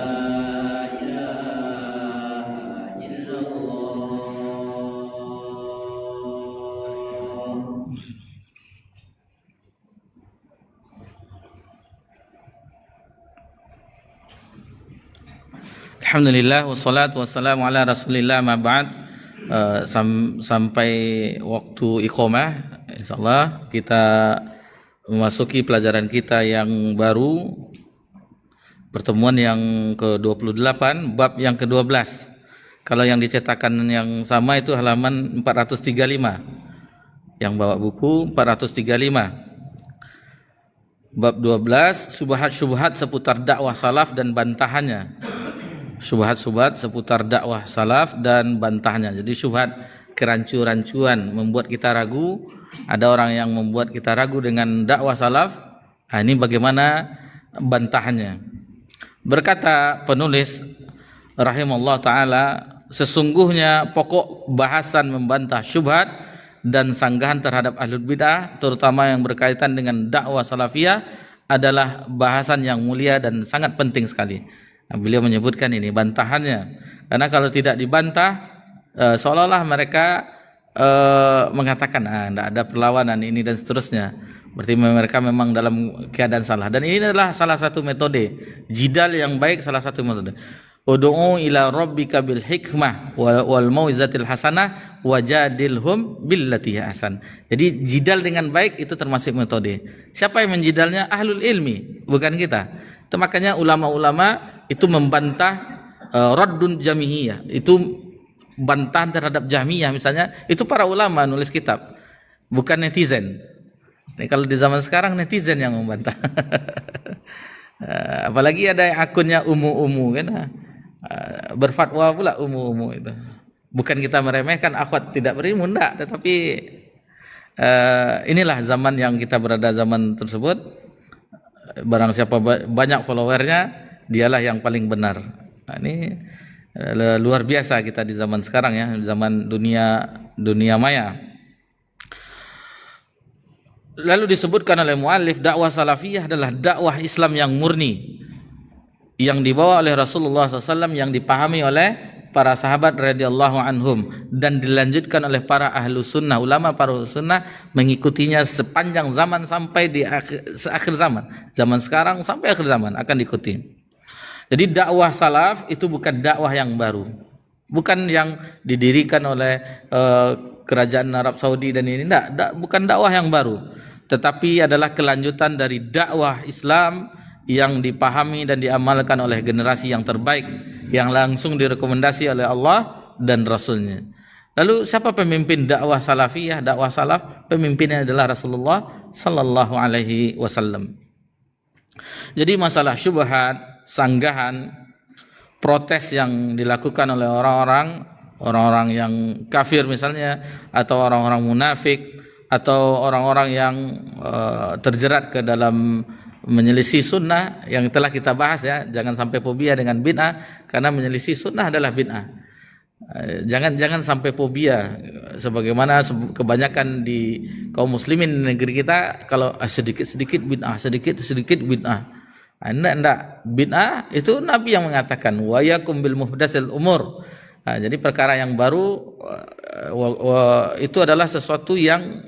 ilaha illallah. Alhamdulillah wassalatu wassalamu ala Rasulillah ma ba'd. Sampai waktu iqamah, insyaallah kita memasuki pelajaran kita yang baru, pertemuan yang ke-28, bab yang ke-12. Kalau yang dicetakan yang sama itu halaman 435. Yang bawa buku 435. Bab 12, syubhat-syubhat seputar dakwah salaf dan bantahannya. Syubhat-syubhat seputar dakwah salaf dan bantahannya. Jadi syubhat kerancu-rancuan membuat kita ragu. Ada orang yang membuat kita ragu dengan dakwah salaf. Nah, ini bagaimana bantahannya. Berkata penulis rahimahullah ta'ala, sesungguhnya pokok bahasan membantah syubhat dan sanggahan terhadap ahlul bid'ah, terutama yang berkaitan dengan dakwah salafiyah, adalah bahasan yang mulia dan sangat penting sekali. Nah, beliau menyebutkan ini bantahannya, karena kalau tidak dibantah seolah-olah mereka mengatakan tidak ada perlawanan ini dan seterusnya, berarti mereka memang dalam keadaan salah. Dan ini adalah salah satu metode jidal yang baik, salah satu metode. Ud'u ila rabbika bil hikmah wal mau'izatil hasanah wajadilhum billati ahsan. Jadi jidal dengan baik itu termasuk metode. Siapa yang menjidalnya? Ahlul ilmi, bukan kita. Itu makanya ulama-ulama itu membantah raddun jamihiyah. Itu bantahan terhadap Jahmiyah misalnya, itu para ulama nulis kitab, bukan netizen. Ini kalau di zaman sekarang netizen yang membantah. Apalagi ada yang akunnya umu-umu kan. Berfatwa pula umu-umu itu. Bukan kita meremehkan akhwat tidak berilmu, enggak, tetapi inilah zaman yang kita berada, zaman tersebut. Barang siapa banyak followernya, dialah yang paling benar. Nah, ini luar biasa kita di zaman sekarang ya, zaman dunia maya. Lalu disebutkan oleh muallif, dakwah salafiyah adalah dakwah Islam yang murni, yang dibawa oleh Rasulullah SAW, yang dipahami oleh para sahabat radhiyallahu anhum, dan dilanjutkan oleh para ahlu sunnah, ulama para ahlu sunnah mengikutinya sepanjang zaman sampai di akhir zaman sekarang sampai akhir zaman akan diikuti. Jadi dakwah salaf itu bukan dakwah yang baru, bukan yang didirikan oleh kerajaan Arab Saudi dan ini, bukan dakwah yang baru, tetapi adalah kelanjutan dari dakwah Islam yang dipahami dan diamalkan oleh generasi yang terbaik, yang langsung direkomendasi oleh Allah dan Rasulnya. Lalu siapa pemimpin dakwah salafiyah, dakwah salaf? Pemimpinnya adalah Rasulullah sallallahu alaihi wasallam. Jadi masalah syubhat, sanggahan, protes yang dilakukan oleh orang-orang yang kafir misalnya, atau orang-orang munafik, atau orang-orang yang terjerat ke dalam menyelisih sunnah yang telah kita bahas ya. Jangan sampai fobia dengan bid'ah, karena menyelisih sunnah adalah bid'ah. Jangan sampai fobia sebagaimana kebanyakan di kaum muslimin di negeri kita, kalau sedikit bid'ah, sedikit bid'ah. Enggak, bid'ah itu Nabi yang mengatakan wa yakum bil muhdatsil umur. Jadi perkara yang baru itu adalah sesuatu yang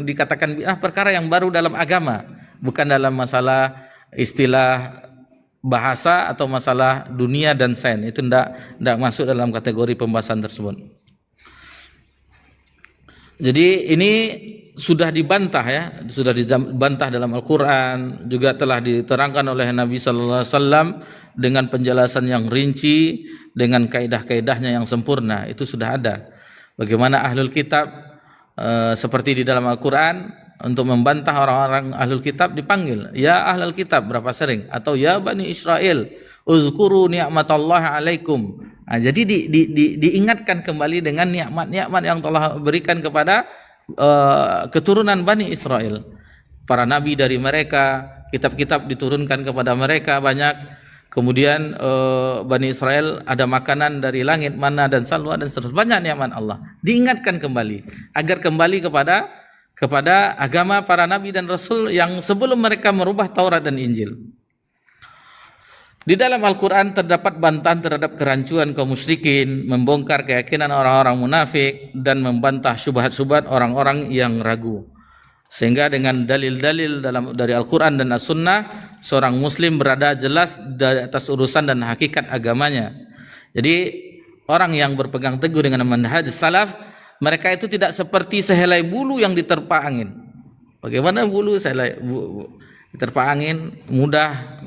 dikatakan bid'ah, perkara yang baru dalam agama, bukan dalam masalah istilah bahasa atau masalah dunia dan sains. Itu tidak masuk dalam kategori pembahasan tersebut. Jadi ini sudah dibantah ya, sudah dibantah dalam Al-Quran, juga telah diterangkan oleh Nabi Sallallahu Alaihi Wasallam dengan penjelasan yang rinci, dengan kaidah-kaidahnya yang sempurna. Itu sudah ada. Bagaimana ahlul kitab seperti di dalam Al-Quran, untuk membantah orang-orang ahlul kitab dipanggil ya ahlul kitab berapa sering, atau ya bani Israel uzkuru ni'matallahi alaikum. Jadi diingatkan kembali dengan nikmat-nikmat yang telah berikan kepada keturunan Bani Israel. Para nabi dari mereka, kitab-kitab diturunkan kepada mereka banyak. Kemudian Bani Israel ada makanan dari langit, mana dan salwa dan seterusnya, banyak nikmat Allah. Diingatkan kembali agar kembali kepada agama para nabi dan rasul yang sebelum mereka merubah Taurat dan Injil. Di dalam Al-Quran terdapat bantahan terhadap kerancuan kaum musyrikin, membongkar keyakinan orang-orang munafik, dan membantah syubhat-syubhat orang-orang yang ragu. Sehingga dengan dalil-dalil dari Al-Quran dan As-Sunnah, seorang muslim berada jelas di atas urusan dan hakikat agamanya. Jadi orang yang berpegang teguh dengan manhaj salaf, mereka itu tidak seperti sehelai bulu yang diterpa angin. Bagaimana bulu saya terpa angin mudah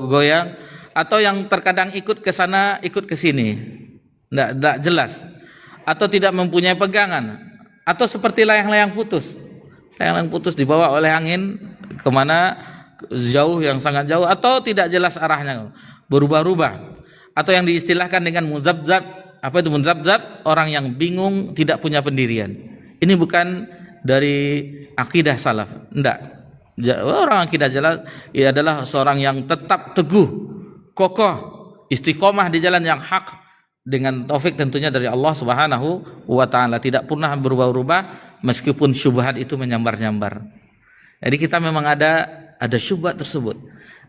goyang, atau yang terkadang ikut ke sana ikut ke sini, tidak jelas, atau tidak mempunyai pegangan, atau seperti layang-layang putus. Layang-layang putus dibawa oleh angin kemana jauh, yang sangat jauh, atau tidak jelas arahnya, berubah-ubah. Atau yang diistilahkan dengan muzabzab. Apa itu muzabzab? Orang yang bingung, tidak punya pendirian. Ini bukan dari akidah salaf, enggak. Orang akidah jelas, ia adalah seorang yang tetap teguh, kokoh, istiqomah di jalan yang hak, dengan taufik tentunya dari Allah Subhanahu wa taala, tidak pernah berubah-ubah meskipun syubhat itu menyambar-nyambar. Jadi kita memang ada syubhat tersebut.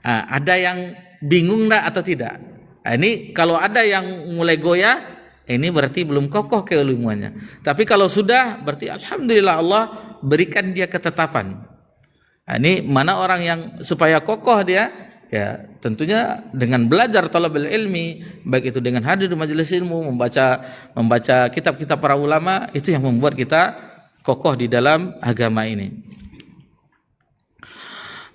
Ada yang bingung enggak atau tidak? Ini kalau ada yang mulai goyah, ini berarti belum kokoh keilmuannya. Tapi kalau sudah, berarti alhamdulillah Allah berikan dia ketetapan. Ini mana orang yang supaya kokoh dia, ya tentunya dengan belajar talabul ilmi, baik itu dengan hadir di majelis ilmu, membaca kitab-kitab para ulama, itu yang membuat kita kokoh di dalam agama ini.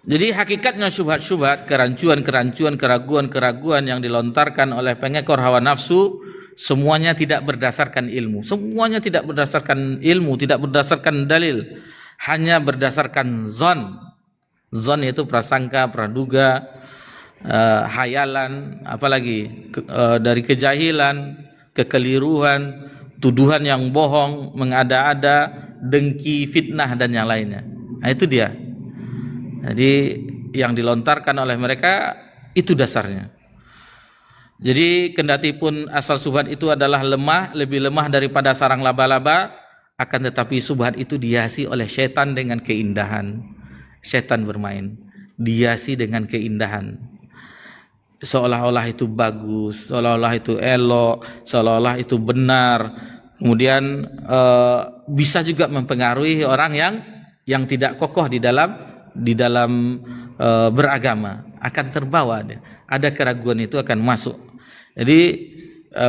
Jadi hakikatnya syubhat-syubhat, kerancuan-kerancuan, keraguan-keraguan yang dilontarkan oleh pengekor hawa nafsu, semuanya tidak berdasarkan ilmu. Semuanya tidak berdasarkan ilmu, tidak berdasarkan dalil. Hanya berdasarkan zon. Zon itu prasangka, praduga, hayalan, apalagi dari kejahilan, kekeliruan, tuduhan yang bohong, mengada-ada, dengki, fitnah, dan yang lainnya. Nah, itu dia. Jadi yang dilontarkan oleh mereka itu dasarnya. Jadi kendati pun asal subhat itu adalah lemah, lebih lemah daripada sarang laba-laba, akan tetapi subhat itu dihiasi oleh setan dengan keindahan. Setan bermain, dihiasi dengan keindahan. Seolah-olah itu bagus, seolah-olah itu elok, seolah-olah itu benar. Kemudian bisa juga mempengaruhi orang yang tidak kokoh di dalam beragama, akan terbawa dia. Ada keraguan itu akan masuk. Jadi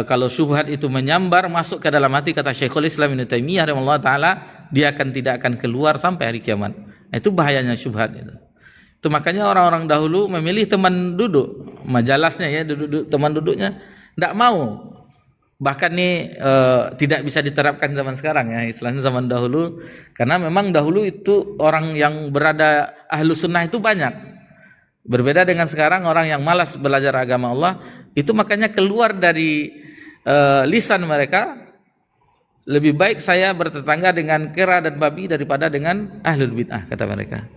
kalau syubhat itu menyambar masuk ke dalam hati, kata Syekhul Islam Ibnu Taimiyah rahimahullah taala, dia tidak akan keluar sampai hari kiamat. Itu bahayanya syubhat itu. Itu makanya orang-orang dahulu memilih teman duduk, majalasnya ya, teman duduknya tidak mau. Bahkan nih tidak bisa diterapkan zaman sekarang ya, istilahnya zaman dahulu, karena memang dahulu itu orang yang berada ahlu sunnah itu banyak. Berbeda dengan sekarang orang yang malas belajar agama Allah, itu makanya keluar dari lisan mereka, lebih baik saya bertetangga dengan kera dan babi daripada dengan ahlul bid'ah, kata mereka.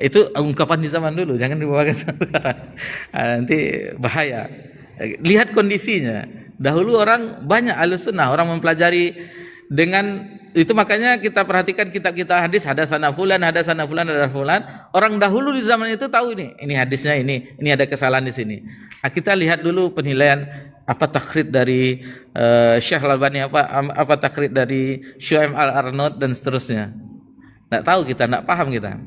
Itu ungkapan di zaman dulu, jangan dibawa ke sekarang. Nanti bahaya. Lihat kondisinya. Dahulu orang banyak ahlus sunnah, orang mempelajari dengan itu, makanya kita perhatikan kitab-kitab hadis, hadasana fulan, hadasana fulan, hadasana fulan. Orang dahulu di zaman itu tahu ini hadisnya, ini ada kesalahan di sini. Kita lihat dulu penilaian apa takhrid dari Syekh Al-Albani, apa takhrid dari Syuaib Al-Arnaud dan seterusnya. Enggak tahu kita, enggak paham kita.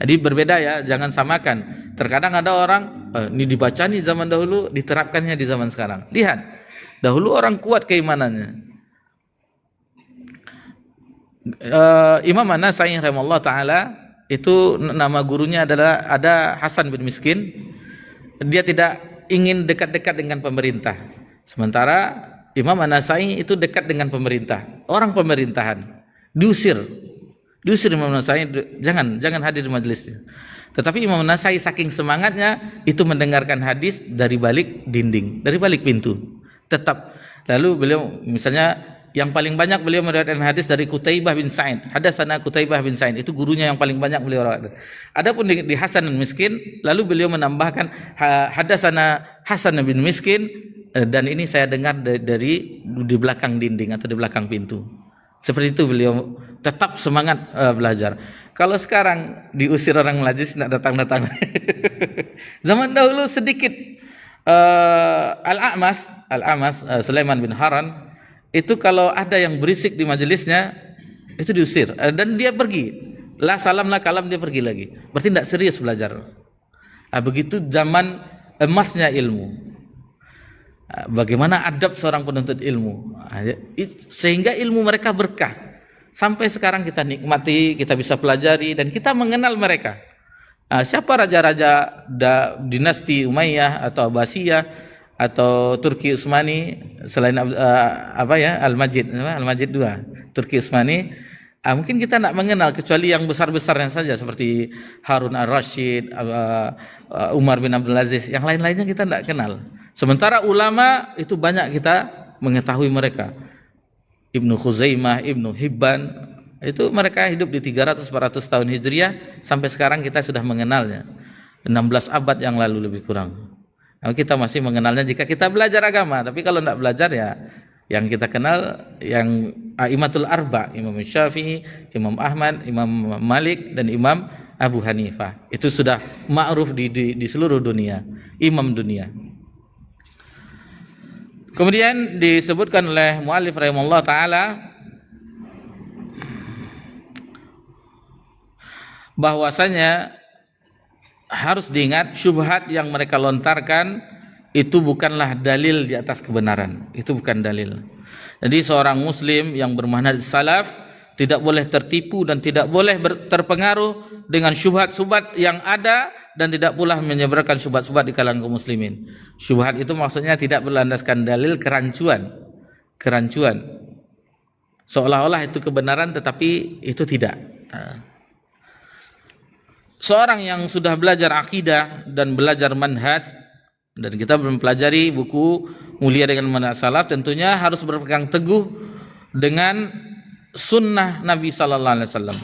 Jadi berbeda ya, jangan samakan. Terkadang ada orang ini dibaca nih zaman dahulu, diterapkannya di zaman sekarang. Lihat, dahulu orang kuat keimanannya. Imam An-Nasai rahimahullah taala, itu nama gurunya ada Hasan bin Miskin. Dia tidak ingin dekat-dekat dengan pemerintah. Sementara Imam An-Nasai itu dekat dengan pemerintah, orang pemerintahan. Diusir Imam An-Nasai, jangan hadir di majelisnya. Tetapi Imam An-Nasai saking semangatnya itu mendengarkan hadis dari balik dinding, dari balik pintu. Tetap. Lalu beliau misalnya yang paling banyak beliau meriwayatkan hadis dari Qutaibah bin Sa'id. Hadatsana Qutaibah bin Sa'id, itu gurunya yang paling banyak beliau riwayatkan. Adapun di Hasan bin Miskin, lalu beliau menambahkan hadatsana Hasan bin Miskin, dan ini saya dengar dari di belakang dinding atau di belakang pintu. Seperti itu beliau tetap semangat belajar. Kalau sekarang diusir orang majlis, tidak datang-datang. Zaman dahulu sedikit. Al-A'mas Sulaiman bin Haran, itu kalau ada yang berisik di majelisnya itu diusir, dan dia pergi. La salam la kalam, dia pergi lagi. Berarti tidak serius belajar. Begitu zaman emasnya ilmu. Bagaimana adab seorang penuntut ilmu, sehingga ilmu mereka berkah. Sampai sekarang kita nikmati, kita bisa pelajari dan kita mengenal mereka. Siapa raja-raja dinasti Umayyah atau Abbasiyah atau Turki Utsmani selain Al-Majid II, Turki Utsmani, mungkin kita tidak mengenal kecuali yang besar-besarnya saja seperti Harun al-Rashid, Umar bin Abdul Aziz. Yang lain-lainnya kita tidak kenal. Sementara ulama itu banyak kita mengetahui mereka. Ibnu Khuzaimah, Ibnu Hibban, itu mereka hidup di 300-400 tahun Hijriah, sampai sekarang kita sudah mengenalnya. 16 abad yang lalu lebih kurang. Nah, kita masih mengenalnya jika kita belajar agama, tapi kalau tidak belajar ya yang kita kenal yang A'immatul Arba, Imam Syafi'i, Imam Ahmad, Imam Malik dan Imam Abu Hanifah. Itu sudah ma'ruf di seluruh dunia, imam dunia. Kemudian disebutkan oleh muallif rahimahullah taala bahwasanya harus diingat syubhat yang mereka lontarkan itu bukanlah dalil di atas kebenaran. Itu bukan dalil. Jadi seorang muslim yang bermanhaj salaf tidak boleh tertipu dan tidak boleh terpengaruh dengan syubhat-syubhat yang ada dan tidak pula menyebarkan syubhat-syubhat di kalangan kaum muslimin. Syubhat itu maksudnya tidak berlandaskan dalil, kerancuan. Seolah-olah itu kebenaran tetapi itu tidak. Seorang yang sudah belajar akidah dan belajar manhaj, dan kita mempelajari buku Mulia dengan Manhaj Salaf, tentunya harus berpegang teguh dengan sunnah Nabi sallallahu alaihi wasallam,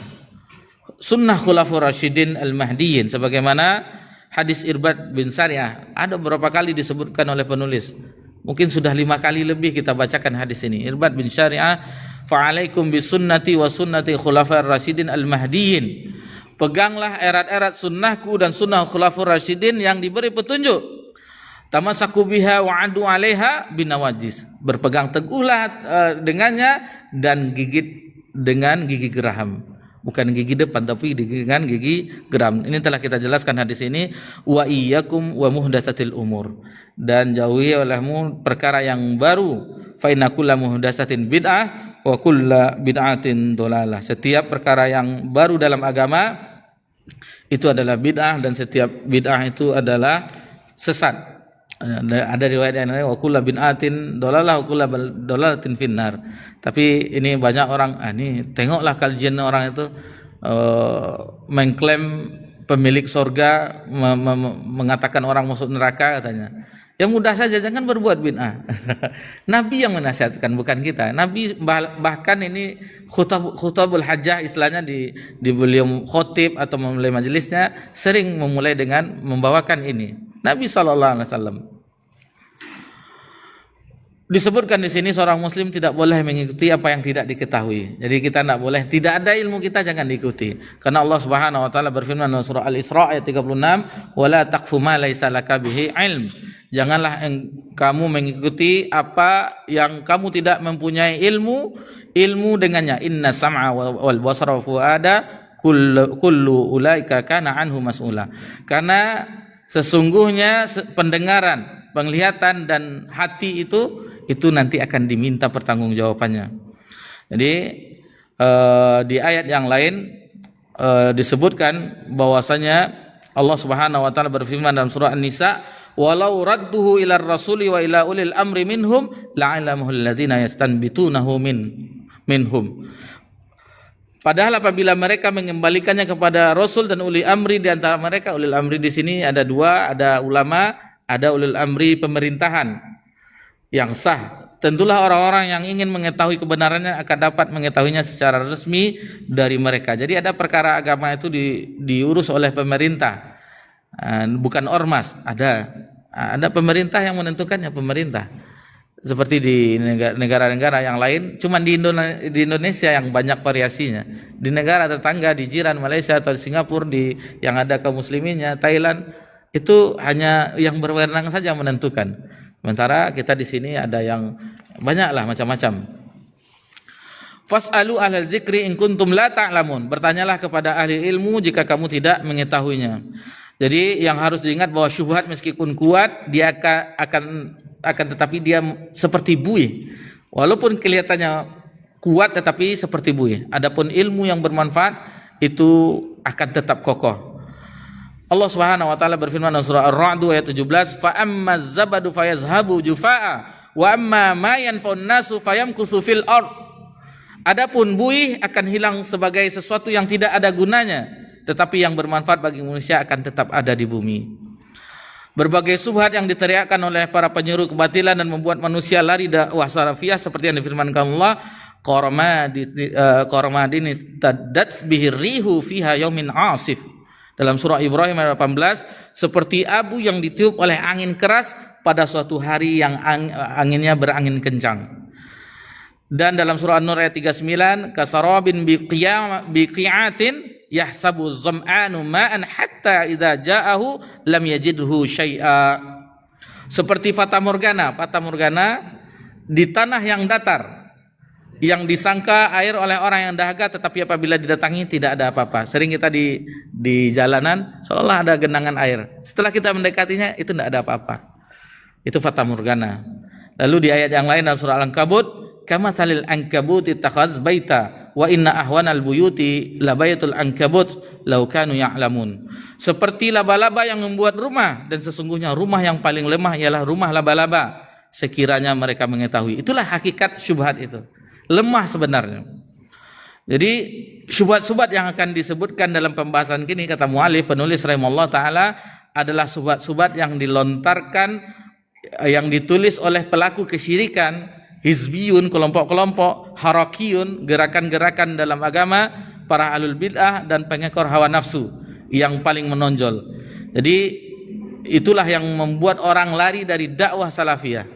sunnah Khulafaur Rasyidin Al-Mahdiyyin, sebagaimana hadis Irbad bin Sariyah ada beberapa kali disebutkan oleh penulis. Mungkin sudah 5 kali lebih kita bacakan hadis ini. Irbad bin Sariyah, fa'alaikum bisunnati wa sunnati Khulafaur Rasyidin Al-Mahdiyyin. Peganglah erat-erat sunnahku dan sunnah Khulafaur Rasyidin yang diberi petunjuk. Tamassaku biha wa adu 'alaiha binawajis. Berpegang teguhlah dengannya dan gigit dengan gigi geraham. Bukan gigi depan tapi dengan gigi geram. Ini telah kita jelaskan hadis ini. Wa iyyakum wa muhdatsatil umur. Dan jauhi olehmu perkara yang baru. Fa inna kulla muhdatsatin bid'ah wa kulla bid'atin dhalalah. Setiap perkara yang baru dalam agama itu adalah bid'ah dan setiap bid'ah itu adalah sesat. Ada riwayat yang lain wa kullu bid'atin dhalalah wa kullu dhalalatin finnar. Tapi ini banyak orang ini tengoklah kajian orang itu mengklaim pemilik surga, mengatakan orang masuk neraka katanya. Ya mudah saja, jangan berbuat bid'ah. Nabi yang menasihatkan, bukan kita. Nabi bahkan ini khutabul hajjah istilahnya di beliau khotib atau memulai majelisnya sering memulai dengan membawakan ini. Nabi SAW. Disebutkan di sini seorang muslim tidak boleh mengikuti apa yang tidak diketahui. Jadi kita tidak boleh, tidak ada ilmu kita jangan diikuti. Karena Allah Subhanahu wa taala berfirman dalam surah Al-Isra ayat 36, "Wala taqfu ma laisa laka bihi ilm." Janganlah kamu mengikuti apa yang kamu tidak mempunyai ilmu dengannya. Inna sam'a wal basara wa fuada kullu ulaika kana anhu mas'ula. Karena sesungguhnya pendengaran, penglihatan dan hati itu nanti akan diminta pertanggungjawabannya. Jadi di ayat yang lain disebutkan bahwasanya Allah Subhanahu wa taala berfirman dalam surah An-Nisa, "Walau radduhu ila rasuli wa ila ulil amri minhum la'alamuhu alladziina yastanbitunahu minhum." Padahal apabila mereka mengembalikannya kepada Rasul dan uli amri di antara mereka, ulil amri di sini ada 2, ada ulama, ada ulil amri pemerintahan yang sah. Tentulah orang-orang yang ingin mengetahui kebenarannya akan dapat mengetahuinya secara resmi dari mereka. Jadi ada perkara agama itu diurus oleh pemerintah, bukan ormas. Ada pemerintah yang menentukannya, pemerintah. Seperti di negara-negara yang lain, cuman di Indonesia yang banyak variasinya. Di negara tetangga, di jiran Malaysia atau di Singapura, yang ada kaum musliminnya, Thailand, itu hanya yang berwenang saja menentukan. Sementara kita di sini ada yang banyaklah macam-macam. Fas'alu ahlal dzikri in kuntum la ta'lamun. Bertanyalah kepada ahli ilmu jika kamu tidak mengetahuinya. Jadi yang harus diingat bahwa syubhat meskipun kuat, dia akan tetapi dia seperti buih. Walaupun kelihatannya kuat tetapi seperti buih. Adapun ilmu yang bermanfaat itu akan tetap kokoh. Allah Subhanahu wa taala berfirman dalam surah Ar-Ra'd ayat 17, "Fa ammaz zabadu fayazhabu jufaa'a wa amma ma yanfa'un nasu fayamkusu fil ard." Adapun buih akan hilang sebagai sesuatu yang tidak ada gunanya, tetapi yang bermanfaat bagi manusia akan tetap ada di bumi. Berbagai subhat yang diteriakkan oleh para penyeru kebatilan dan membuat manusia lari dakwah salafiyah seperti yang difirmankan Allah, qaramadin istaddat bihi rihu fiha yaumin asif. Dalam surah Ibrahim ayat 18, seperti abu yang ditiup oleh angin keras pada suatu hari yang anginnya berangin kencang. Dan dalam surah An-Nur ayat 39, kasarabin biqi'atin yahsabu zam'anu ma'an hatta idza ja'ahu lam yajidhu syai'a. Seperti fata morgana di tanah yang datar, yang disangka air oleh orang yang dahaga, tetapi apabila didatangi tidak ada apa-apa. Sering kita di jalanan seolah ada genangan air, setelah kita mendekatinya itu tidak ada apa-apa. Itu fata morgana. Lalu di ayat yang lain dalam surah Al-Ankabut, kamathalil ankabuti takhaz baita wa inna ahwanal buyuti labayatul ankabut law kanu ya'lamun. Seperti laba-laba yang membuat rumah, dan sesungguhnya rumah yang paling lemah ialah rumah laba-laba sekiranya mereka mengetahui. Itulah hakikat syubhat itu. Lemah sebenarnya. Jadi syubhat-syubhat yang akan disebutkan dalam pembahasan kini, kata mu'alif penulis rahimahullah ta'ala, adalah syubhat-syubhat yang dilontarkan, yang ditulis oleh pelaku kesyirikan, hizbiyun, kelompok-kelompok, harakiyun, gerakan-gerakan dalam agama, para ahlul bid'ah dan pengekor hawa nafsu yang paling menonjol. Jadi itulah yang membuat orang lari dari dakwah salafiyah.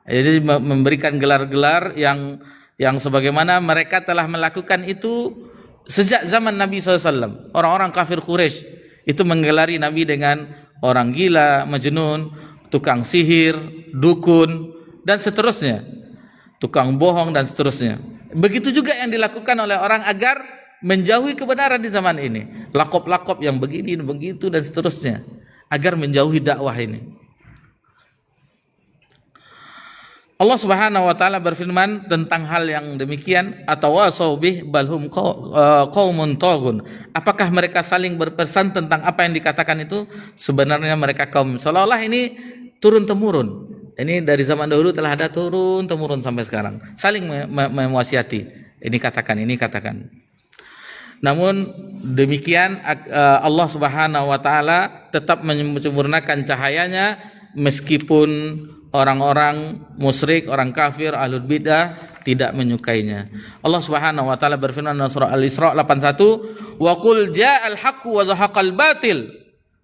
Jadi memberikan gelar-gelar yang sebagaimana mereka telah melakukan itu sejak zaman Nabi SAW. Orang-orang kafir Quraisy itu menggelari Nabi dengan orang gila, majnun, tukang sihir, dukun, dan seterusnya, tukang bohong dan seterusnya. Begitu juga yang dilakukan oleh orang agar menjauhi kebenaran di zaman ini, lakop-lakop yang begini, begitu dan seterusnya, agar menjauhi dakwah ini. Allah Subhanahu wa taala berfirman tentang hal yang demikian, atawasau bih balhum qaumun taghun. Apakah mereka saling berpesan tentang apa yang dikatakan itu? Sebenarnya mereka kaum, seolah-olah ini turun temurun. Ini dari zaman dahulu telah ada turun temurun sampai sekarang, saling mewasiati, ini katakan, ini katakan. Namun demikian Allah Subhanahu wa taala tetap menyempurnakan cahayanya meskipun orang-orang musyrik, orang kafir, ahlul bidah tidak menyukainya. Allah Subhanahu wa taala berfirman dalam surah Al-Isra 81, "Wa qul ja'al haqqu wa zahaqal batil."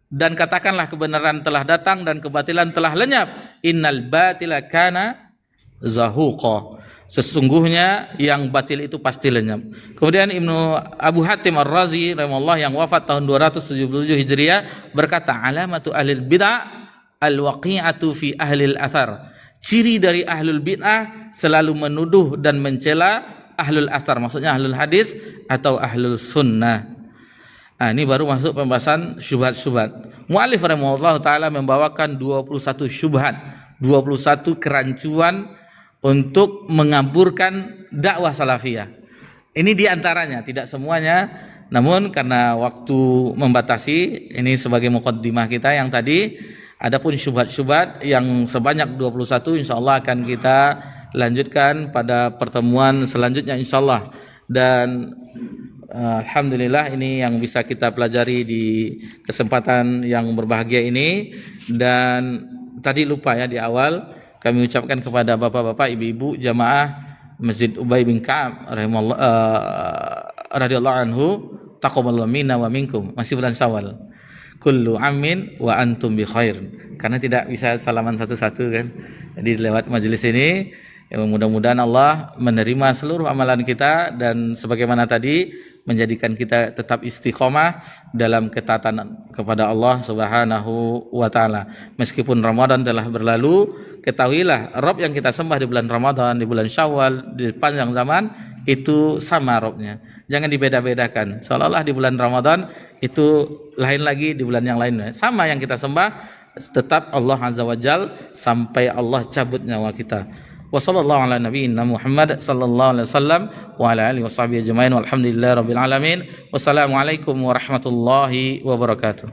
Dan katakanlah kebenaran telah datang dan kebatilan telah lenyap. Innal batila kana zahuqa. Sesungguhnya yang batil itu pasti lenyap. Kemudian Ibnu Abu Hatim Ar-Razi rahimahullah yang wafat tahun 277 Hijriah berkata, alamatu ahlil bid'ah al-waqi'atu fi ahlil athar. Ciri dari ahlul bid'ah selalu menuduh dan mencela ahlul athar, maksudnya ahlul hadis atau ahlul sunnah. Nah, ini baru masuk pembahasan syubhat-syubhat. Mu'alif rahimahullah ta'ala membawakan 21 syubhat, 21 kerancuan untuk mengaburkan dakwah salafiyah. Ini diantaranya, tidak semuanya, namun karena waktu membatasi, ini sebagai muqaddimah kita yang tadi. Adapun syubhat-syubhat yang sebanyak 21 insyaallah akan kita lanjutkan pada pertemuan selanjutnya insyaallah. Dan alhamdulillah ini yang bisa kita pelajari di kesempatan yang berbahagia ini. Dan tadi lupa ya, di awal kami ucapkan kepada bapak-bapak, ibu-ibu jamaah Masjid Ubay bin Ka'ab radhiyallahu anhu, taqabbalallahu minna wa minkum. Masih bulan Syawal. Kullu amin wa antum bi khair. Karena tidak bisa salaman satu-satu kan. Jadi lewat majelis ini ya, mudah-mudahan Allah menerima seluruh amalan kita dan sebagaimana tadi menjadikan kita tetap istiqomah dalam ketaatan kepada Allah Subhanahu wa taala. Meskipun Ramadan telah berlalu, ketahuilah Rabb yang kita sembah di bulan Ramadan, di bulan Syawal, di panjang zaman itu sama Rabbnya. Jangan dibeda-bedakan. Seolah-olah di bulan Ramadan itu lain lagi, di bulan yang lainnya. Sama yang kita sembah tetap Allah Azza wa Jal sampai Allah cabut nyawa kita. Wa sallallahu ala nabiyyina Muhammad sallallahu alaihi wasallam wa ala alihi washabihi ajmain walhamdulillahi rabbil alamin. Wassalamualaikum warahmatullahi wabarakatuh.